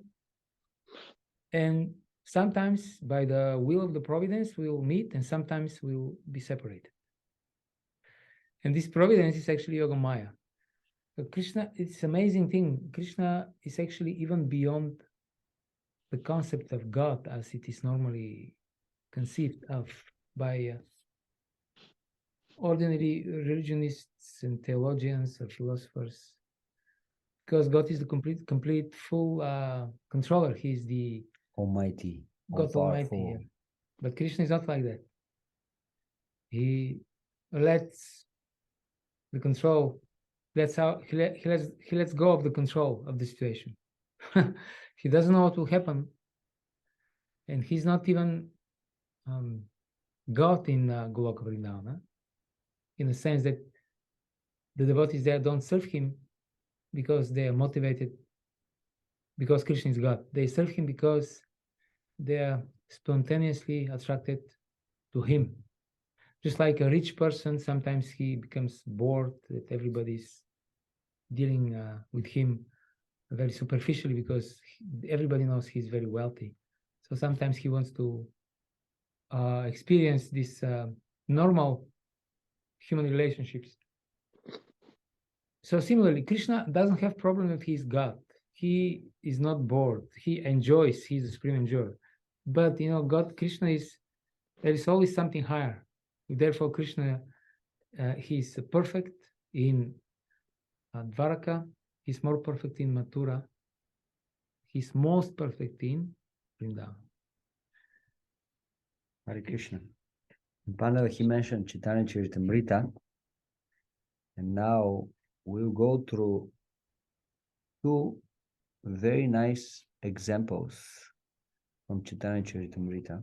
And sometimes by the will of the providence we will meet, and sometimes we will be separated. And this providence is actually Yogamaya. But Krishna, it's an amazing thing. Krishna is actually even beyond the concept of God as it is normally conceived of by ordinary religionists and theologians or philosophers, because God is the complete full controller. He is the Almighty, God Almighty. Yeah. But Krishna is not like that. He lets the control. That's how he lets go of the control of the situation. He doesn't know what will happen, and he's not even got in Goloka Vrindavana, in the sense that the devotees there don't serve him because they are motivated, because Krishna is God. They serve him because they are spontaneously attracted to him. Just like a rich person, sometimes he becomes bored that everybody's dealing with him very superficially because everybody knows he's very wealthy. So sometimes he wants to experience this normal human relationships. So similarly, Krishna doesn't have problem if he's God. He is not bored. He enjoys. He's a supreme enjoyer. But God, Krishna there is always something higher. Therefore, Krishna, he's perfect in Dvaraka. He's more perfect in Mathura. He's most perfect in Vrindavan. Hare Krishna. In Pandava, he mentioned Chaitanya Charitamrita, and now we'll go through two very nice examples from Chaitanya Charitamrita.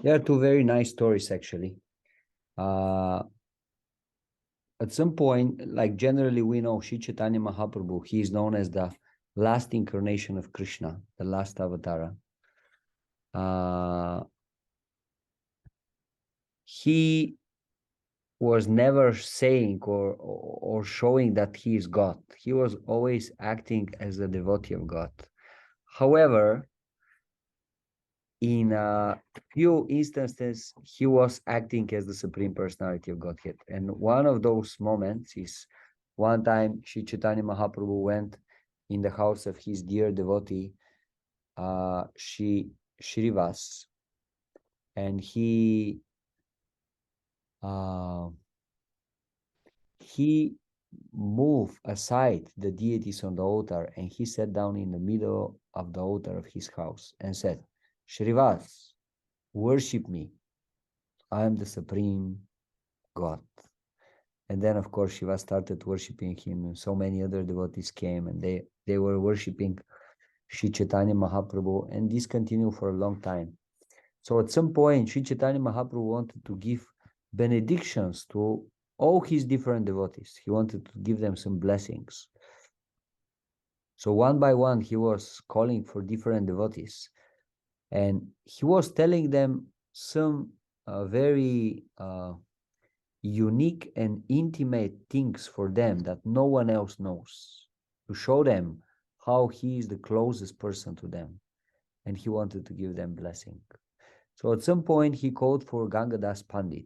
There are two very nice stories, actually. At some point, like generally we know, Sri Chaitanya Mahaprabhu, he is known as the last incarnation of Krishna, the last avatara. He was never saying or showing that he is God. He was always acting as a devotee of God. However, in a few instances, he was acting as the Supreme Personality of Godhead. And one of those moments is one time Sri Chaitanya Mahaprabhu went in the house of his dear devotee, Shrivas, and he moved aside the deities on the altar, and he sat down in the middle of the altar of his house and said, Shrivas, worship me. I am the Supreme God. And then, of course, Shiva started worshiping him, and so many other devotees came, and they were worshiping Sri Chaitanya Mahaprabhu, and this continued for a long time. So at some point, Sri Chaitanya Mahaprabhu wanted to give benedictions to all his different devotees. He wanted to give them some blessings. So one by one, he was calling for different devotees, and he was telling them some very unique and intimate things for them that no one else knows, to show them how he is the closest person to them, and he wanted to give them blessing. So at some point he called for Gangadas Pandit,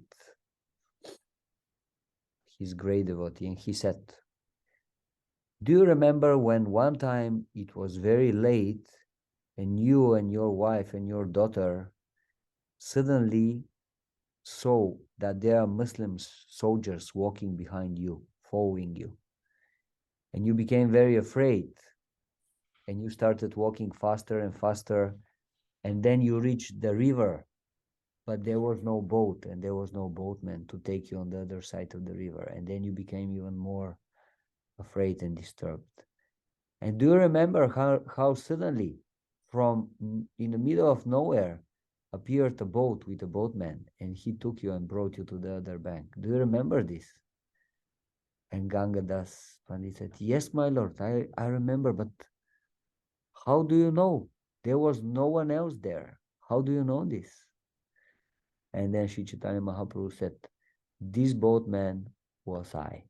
his great devotee, and he said, do you remember when one time it was very late and you and your wife and your daughter suddenly saw that there are Muslim soldiers walking behind you, following you, and you became very afraid, and you started walking faster and faster, and then you reached the river, but there was no boat and there was no boatman to take you on the other side of the river, and then you became even more afraid and disturbed. And do you remember how suddenly from in the middle of nowhere appeared a boat with a boatman, and he took you and brought you to the other bank? Do you remember this? And Gangadas Pandit said, yes, my lord, I remember, but how do you know? There was no one else there. How do you know this? And then Sri Chaitanya Mahaprabhu said, this boatman was I.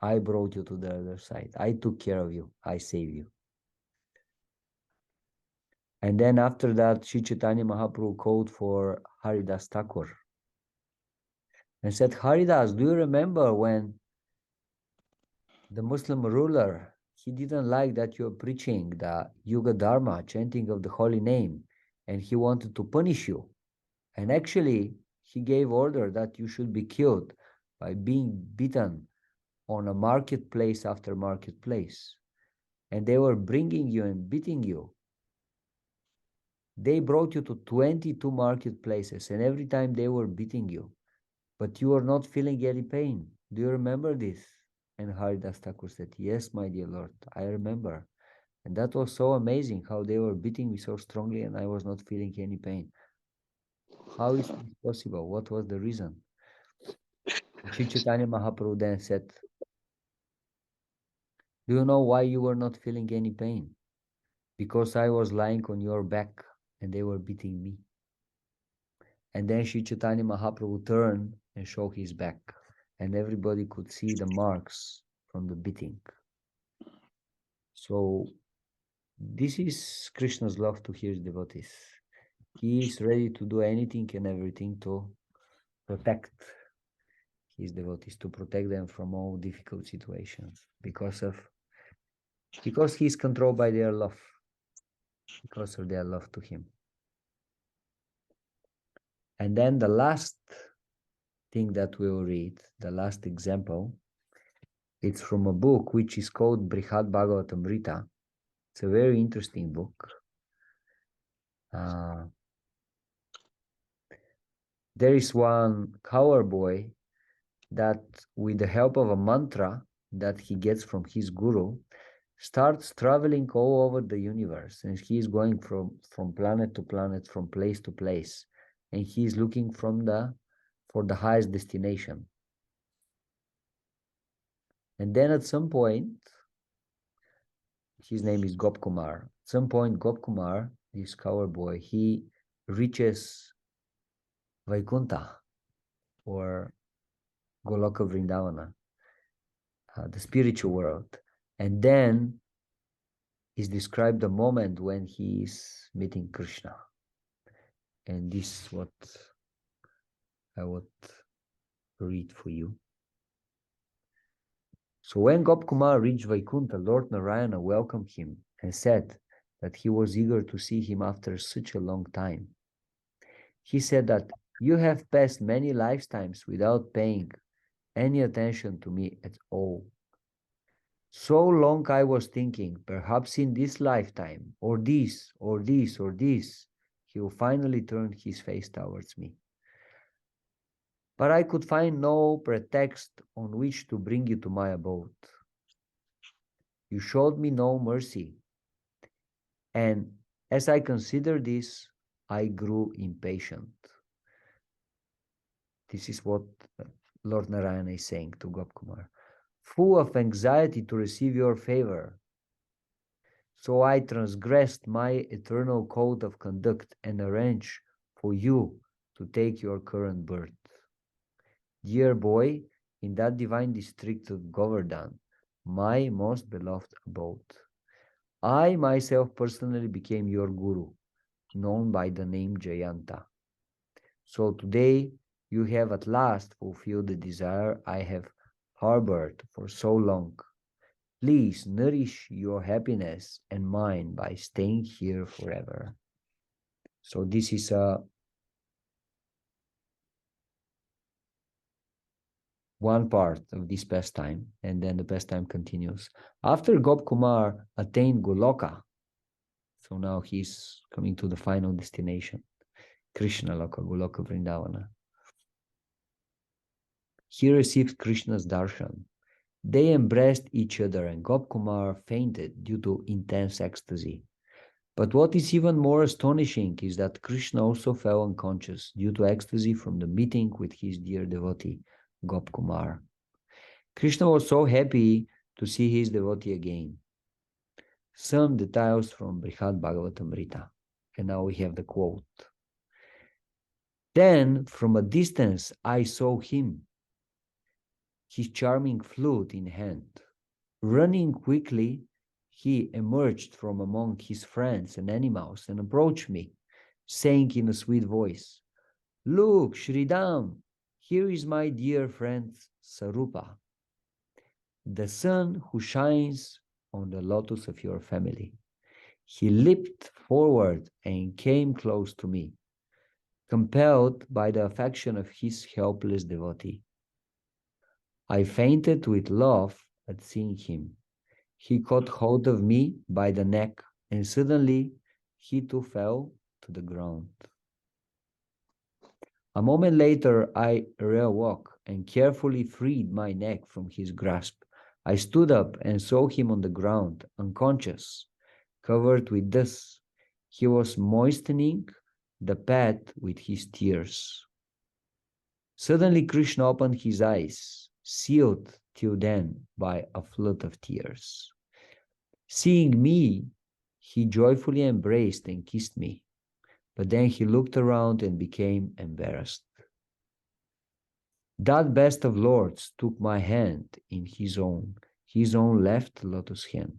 I brought you to the other side. I took care of you. I saved you. And then after that, Sri Chaitanya Mahaprabhu called for Haridas Thakur and said, Haridas, do you remember when the Muslim ruler, he didn't like that you're preaching the Yuga Dharma, chanting of the holy name, and he wanted to punish you. And actually, he gave order that you should be killed by being beaten on a marketplace after marketplace. And they were bringing you and beating you. They brought you to 22 marketplaces, and every time they were beating you, but you were not feeling any pain. Do you remember this? And Haridas Thakur said, yes, my dear Lord, I remember. And that was so amazing how they were beating me so strongly and I was not feeling any pain. How is this possible? What was the reason? Sri Chaitanya Mahaprabhu then said, do you know why you were not feeling any pain? Because I was lying on your back and they were beating me. And then Sri Chaitanya Mahaprabhu turned and showed his back, and everybody could see the marks from the beating. So this is Krishna's love to his devotees. He is ready to do anything and everything to protect his devotees, to protect them from all difficult situations because he is controlled by their love, because of their love to him. And then the last thing that we will read, the last example, it's from a book which is called Brihad Bhagavatamrita. It's a very interesting book. There is one cowherd boy that, with the help of a mantra that he gets from his guru, starts traveling all over the universe, and he is going from planet to planet, from place to place, and he is looking for the highest destination. And then at some point, his name is Gopkumar. At some point, Gopkumar, this cowherd boy, he reaches Vaikuntha, or Goloka Vrindavana, the spiritual world. And then is described the moment when he is meeting Krishna. And this is what I would read for you. So when Gopkumar reached Vaikuntha, Lord Narayana welcomed him and said that he was eager to see him after such a long time. He said that you have passed many lifetimes without paying any attention to me at all. So long I was thinking, perhaps in this lifetime, or this, or this, or this, he will finally turn his face towards me. But I could find no pretext on which to bring you to my abode. You showed me no mercy. And as I considered this, I grew impatient. This is what Lord Narayana is saying to Gopkumar. Full of anxiety to receive your favor. So I transgressed my eternal code of conduct and arranged for you to take your current birth. Dear boy, in that divine district of Govardhan, my most beloved abode, I myself personally became your guru, known by the name Jayanta. So today you have at last fulfilled the desire I have harbored for so long. Please nourish your happiness and mine by staying here forever. So this is one part of this pastime, and then the pastime continues. After Gopkumar attained Goloka, so now he's coming to the final destination, Krishna Loka, Goloka Vrindavana. He received Krishna's darshan. They embraced each other and Gopkumar fainted due to intense ecstasy. But what is even more astonishing is that Krishna also fell unconscious due to ecstasy from the meeting with his dear devotee, Gopkumar. Krishna was so happy to see his devotee again. Some details from Brihad Bhagavatamrita. And now we have the quote. Then from a distance I saw him, his charming flute in hand. Running quickly, he emerged from among his friends and animals and approached me, saying in a sweet voice, Look, Shridam, here is my dear friend Sarupa, the sun who shines on the lotus of your family. He leaped forward and came close to me, compelled by the affection of his helpless devotee. I fainted with love at seeing him. He caught hold of me by the neck, and suddenly he too fell to the ground. A moment later, I reawoke and carefully freed my neck from his grasp. I stood up and saw him on the ground, unconscious, covered with dust. He was moistening the path with his tears. Suddenly Krishna opened his eyes, sealed till then by a flood of tears. Seeing me, he joyfully embraced and kissed me, but then he looked around and became embarrassed. That best of lords took my hand in his own left lotus hand,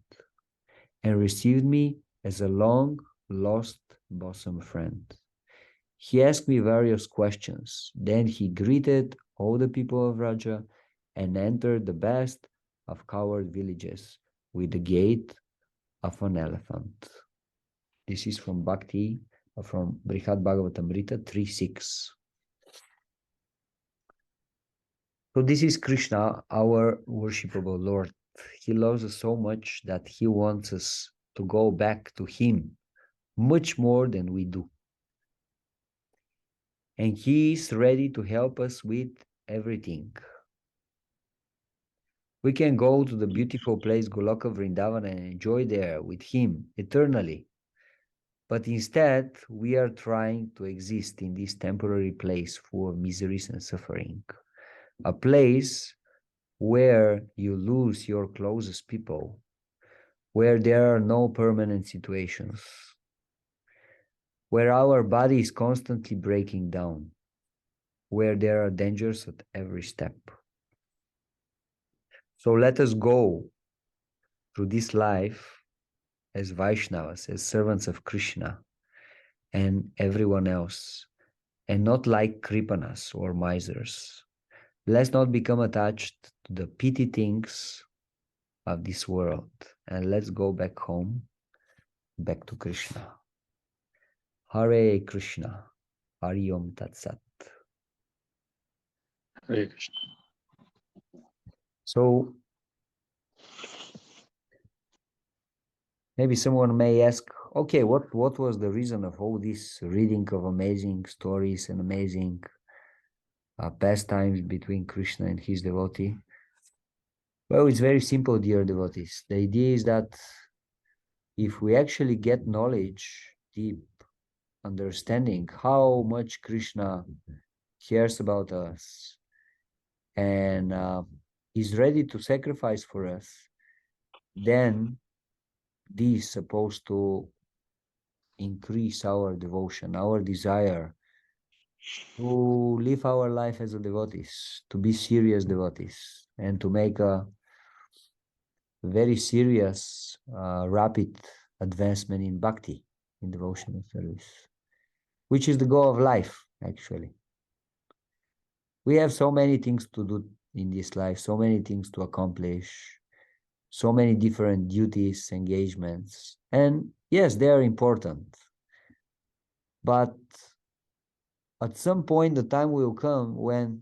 and received me as a long-lost bosom friend. He asked me various questions. Then he greeted all the people of Raja and entered the best of covered villages with the gait of an elephant. This is from Bhakti, from Brihad Bhagavatamrita 3.6. So this is Krishna, our worshipable Lord. He loves us so much that he wants us to go back to him much more than we do. And he is ready to help us with everything. We can go to the beautiful place Goloka Vrindavan and enjoy there with him eternally. But instead, we are trying to exist in this temporary place full of miseries and suffering. A place where you lose your closest people, where there are no permanent situations, where our body is constantly breaking down, where there are dangers at every step. So let us go through this life as Vaishnavas, as servants of Krishna and everyone else, and not like Kripanas or misers. Let's not become attached to the petty things of this world, and let's go back home, back to Krishna. Hare Krishna, Hari Om Tat Sat. Hare Krishna. So maybe someone may ask, okay, what was the reason of all this reading of amazing stories and amazing pastimes between Krishna and his devotee? Well, it's very simple, dear devotees. The idea is that if we actually get knowledge, deep understanding, how much Krishna cares about us and is ready to sacrifice for us, then this is supposed to increase our devotion, our desire to live our life as a devotees, to be serious devotees, and to make a very serious, rapid advancement in bhakti, in devotional service, which is the goal of life, actually. We have so many things to do in this life, so many things to accomplish, so many different duties, engagements, and yes, they are important. But at some point, the time will come when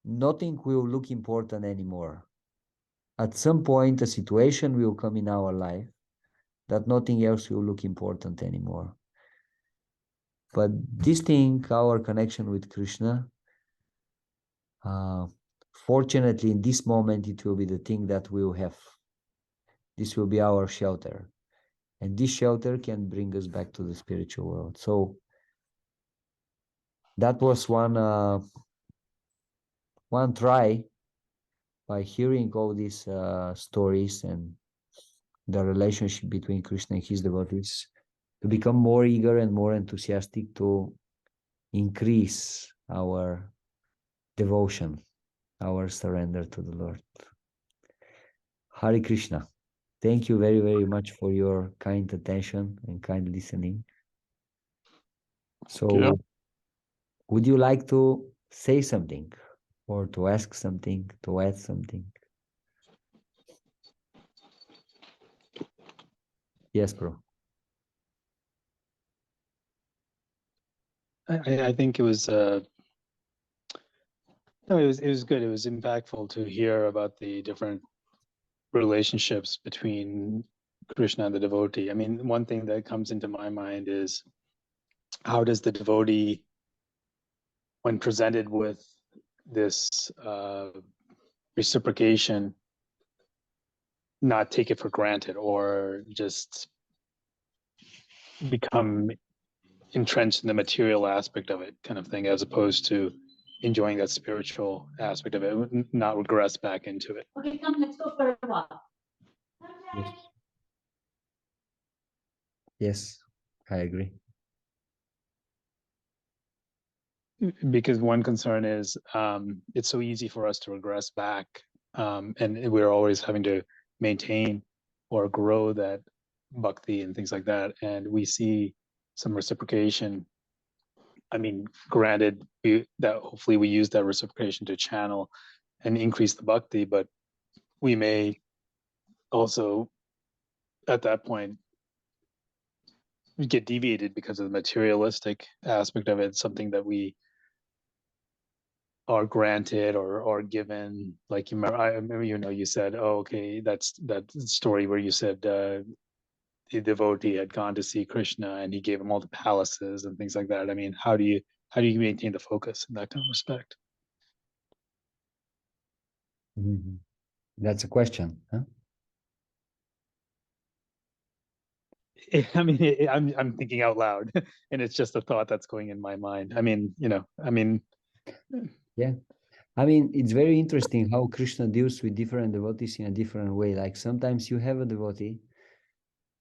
nothing will look important anymore. At some point, a situation will come in our life that nothing else will look important anymore. But this thing, our connection with Krishna, fortunately, in this moment, it will be the thing that we will have. This will be our shelter. And this shelter can bring us back to the spiritual world. So that was one try by hearing all these stories and the relationship between Krishna and his devotees to become more eager and more enthusiastic to increase our devotion, our surrender to the Lord. Hare Krishna. Thank you very, very much for your kind attention and kind listening. So, Yeah. would you like to say something or to ask something, to add something? Yes, bro. I think it was no, it was good. It was impactful to hear about the different relationships between Krishna and the devotee. I mean, one thing that comes into my mind is how does the devotee, when presented with this reciprocation, not take it for granted or just become entrenched in the material aspect of it, kind of thing, as opposed to enjoying that spiritual aspect of it, not regress back into it. Okay, come, let's go for a walk. Yes. Yes, I agree. Because one concern is it's so easy for us to regress back, and we're always having to maintain or grow that bhakti and things like that. And we see some reciprocation. I mean, granted, that hopefully we use that reciprocation to channel and increase the bhakti, but we may also, at that point, get deviated because of the materialistic aspect of it, something that we are granted or given. Like I remember, you said, oh, okay, that's that story where you said the devotee had gone to see Krishna and he gave him all the palaces and things like that. I mean, how do you maintain the focus in that kind of respect? Mhm. That's a question, huh? I mean, I'm thinking out loud, and it's just a thought that's going in my mind. I mean, Yeah. I mean, it's very interesting how Krishna deals with different devotees in a different way. Like sometimes you have a devotee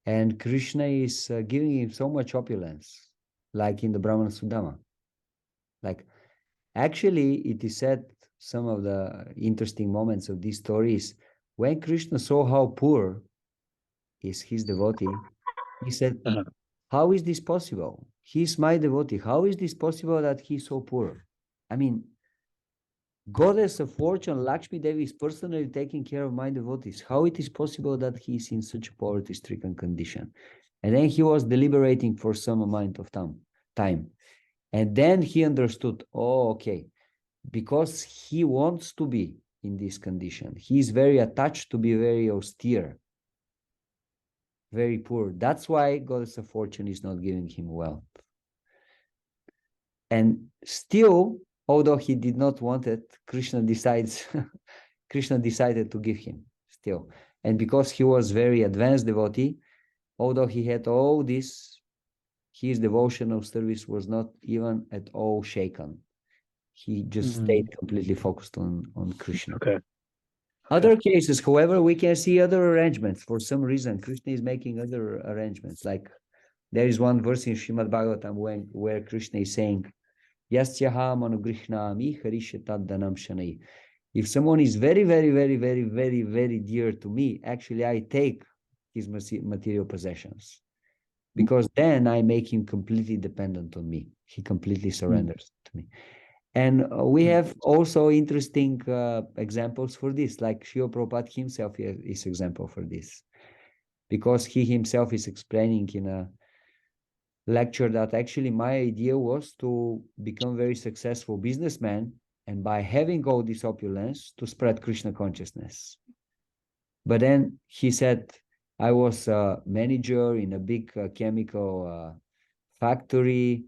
and Krishna is giving him so much opulence, like in the Brahmana Sudama. Like actually, it is said some of the interesting moments of these stories when Krishna saw how poor is his devotee, he said, Uh-huh. how is this possible? He's my devotee. How is this possible that he's so poor? I mean, Goddess of fortune, Lakshmi Devi is personally taking care of my devotees. How it is possible that he is in such a poverty-stricken condition? And then he was deliberating for some amount of time. And then he understood, oh, okay, because he wants to be in this condition. He is very attached to be very austere, very poor. That's why Goddess of fortune is not giving him wealth. And still, although he did not want it, Krishna decided to give him still. And because he was very advanced devotee, although he had all this, his devotional service was not even at all shaken. He just stayed completely focused on Krishna. Okay. Other cases, however, we can see other arrangements. For some reason, Krishna is making other arrangements. Like there is one verse in Srimad Bhagavatam where Krishna is saying, Yasyaham anugrihnami harishatad danam shanai. If someone is very, very, very, very, very, very dear to me, actually I take his material possessions. Because then I make him completely dependent on me. He completely surrenders to me. And we have also interesting examples for this, like Srila Prabhupada himself is example for this. Because he himself is explaining in a lecture that actually my idea was to become very successful businessman and by having all this opulence to spread Krishna consciousness. But then he said, I was a manager in a big chemical factory,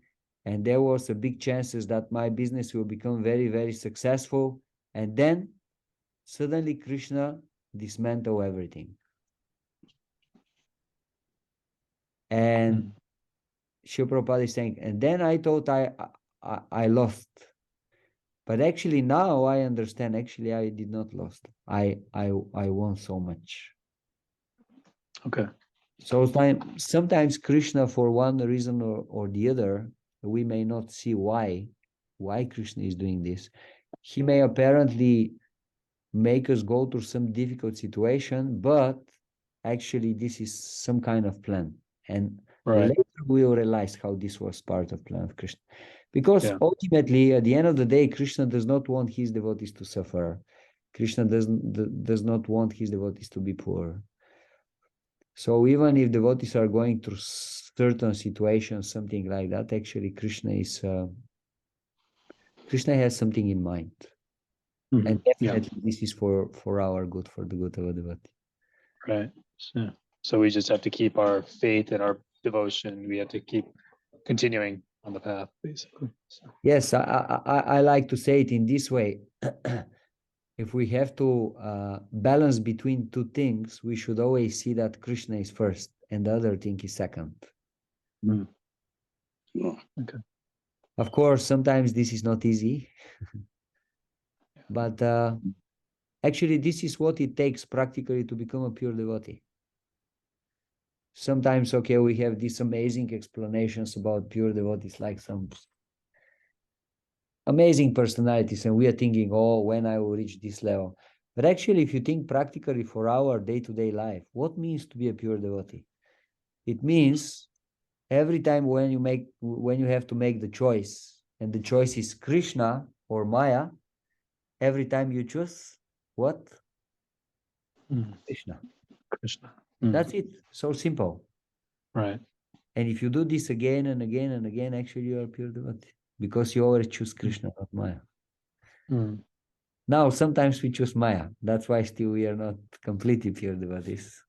and there was a big chances that my business will become very, very successful. And then suddenly Krishna dismantled everything. And Srila Prabhupada is saying, and then I thought I lost. But actually now I understand, actually I did not lost. I won so much. Okay. So sometimes Krishna, for one reason or the other, we may not see why Krishna is doing this. He may apparently make us go through some difficult situation, but actually this is some kind of plan. And later we will realize how this was part of plan of Krishna. Because ultimately, at the end of the day, Krishna does not want his devotees to suffer. Krishna does not want his devotees to be poor. So even if devotees are going through certain situations, something like that, actually Krishna has something in mind. And definitely this is for our good, for the good of a devotee. Right. So we just have to keep our faith and our devotion. We have to keep continuing on the path, basically. So. Yes, I like to say it in this way. If we have to balance between two things, we should always see that Krishna is first and the other thing is second. Mm. No. Of course, sometimes this is not easy, but actually, this is what it takes practically to become a pure devotee. Sometimes, okay, we have these amazing explanations about pure devotees, like some amazing personalities, and we are thinking, oh, when I will reach this level. But actually, if you think practically for our day-to-day life, what means to be a pure devotee? It means every time when you have to make the choice, and the choice is Krishna or Maya, every time you choose what? Mm. Krishna. Krishna. Mm. That's it. So simple. Right. And if you do this again and again and again, actually you are pure devotee because you always choose Krishna, not Maya. Mm. Now, sometimes we choose Maya. That's why still we are not completely pure devotees.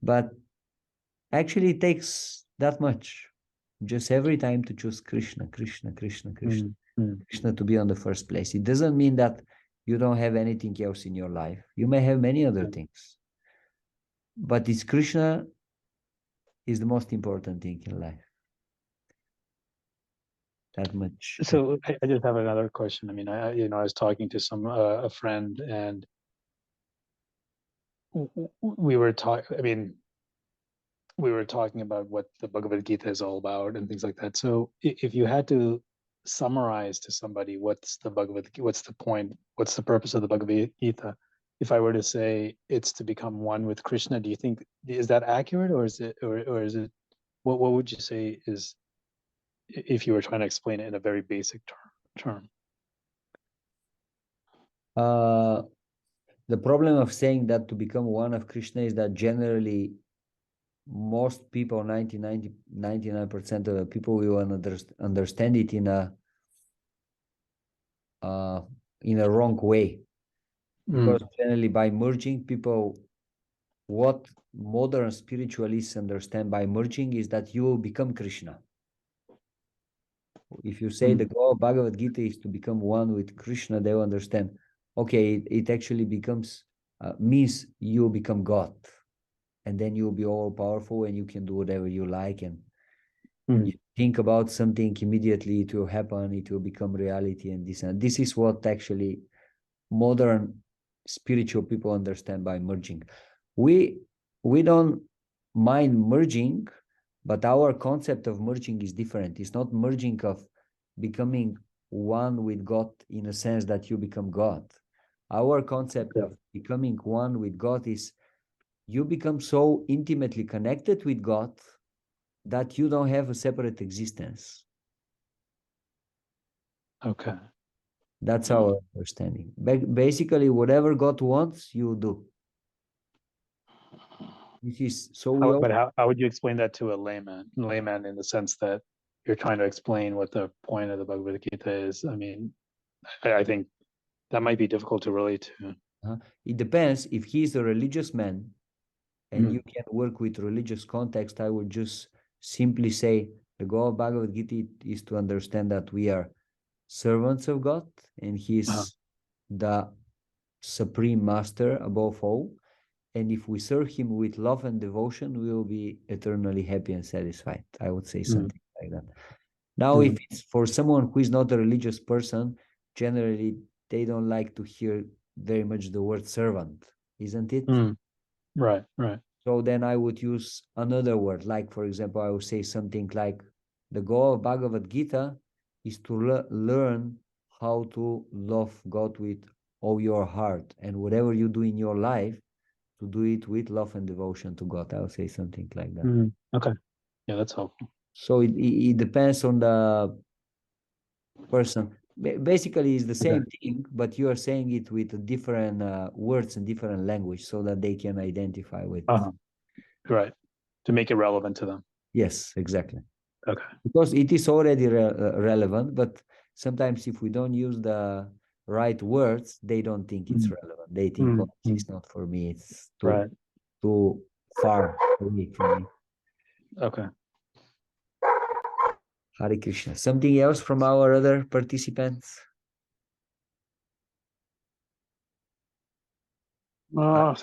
But actually it takes that much. Just every time to choose Krishna, Krishna, Krishna, Krishna. Mm. Mm. Krishna to be on the first place. It doesn't mean that you don't have anything else in your life. You may have many other things. But it's Krishna is the most important thing in life. That much. So I just have another question. I mean, I was talking to a friend, and we were talking. I mean, we were talking about what the Bhagavad Gita is all about and things like that. So if you had to summarize to somebody what's the point, what's the purpose of the Bhagavad Gita, if I were to say it's to become one with Krishna, do you think is that accurate, or is it what would you say is, if you were trying to explain it in a very basic term? The problem of saying that to become one of Krishna is that generally most people, 99% of the people will understand it in a wrong way. Because generally by merging people, what modern spiritualists understand by merging is that you will become Krishna. If you say the goal of Bhagavad Gita is to become one with Krishna, they will understand, okay, it actually becomes, means you become God. And then you'll be all powerful and you can do whatever you like. And you think about something, immediately it will happen, it will become reality, and this. And this is what actually modern spiritual people understand by merging. We don't mind merging, but our concept of merging is different. It's not merging of becoming one with God in a sense that you become God. Our concept of becoming one with God is you become so intimately connected with God that you don't have a separate existence. Okay. That's our understanding. Basically, whatever God wants, you do. This is so we all. But how would you explain that to a layman in the sense that you're trying to explain what the point of the Bhagavad Gita is? I mean, I think that might be difficult to relate to. It depends. If he is a religious man and you can work with religious context, I would just simply say the goal of Bhagavad Gita is to understand that we are servants of God and he is the supreme master above all. And if we serve him with love and devotion, we will be eternally happy and satisfied. I would say something like that. Now, if it's for someone who is not a religious person, generally they don't like to hear very much the word servant, isn't it? Right. So then I would use another word, like, for example, I would say something like the goal of Bhagavad Gita is to learn how to love God with all your heart, and whatever you do in your life, to do it with love and devotion to God. I would say something like that. Okay. Yeah, that's helpful. So it depends on the person. Basically, it's the same thing, but you are saying it with different words and different language so that they can identify with. Right. To make it relevant to them. Yes, exactly. Okay. Because it is already relevant, but sometimes if we don't use the right words, they don't think it's relevant. They think, oh, it's not for me. It's too far away from me. Okay. Hare Krishna. Something else from our other participants? I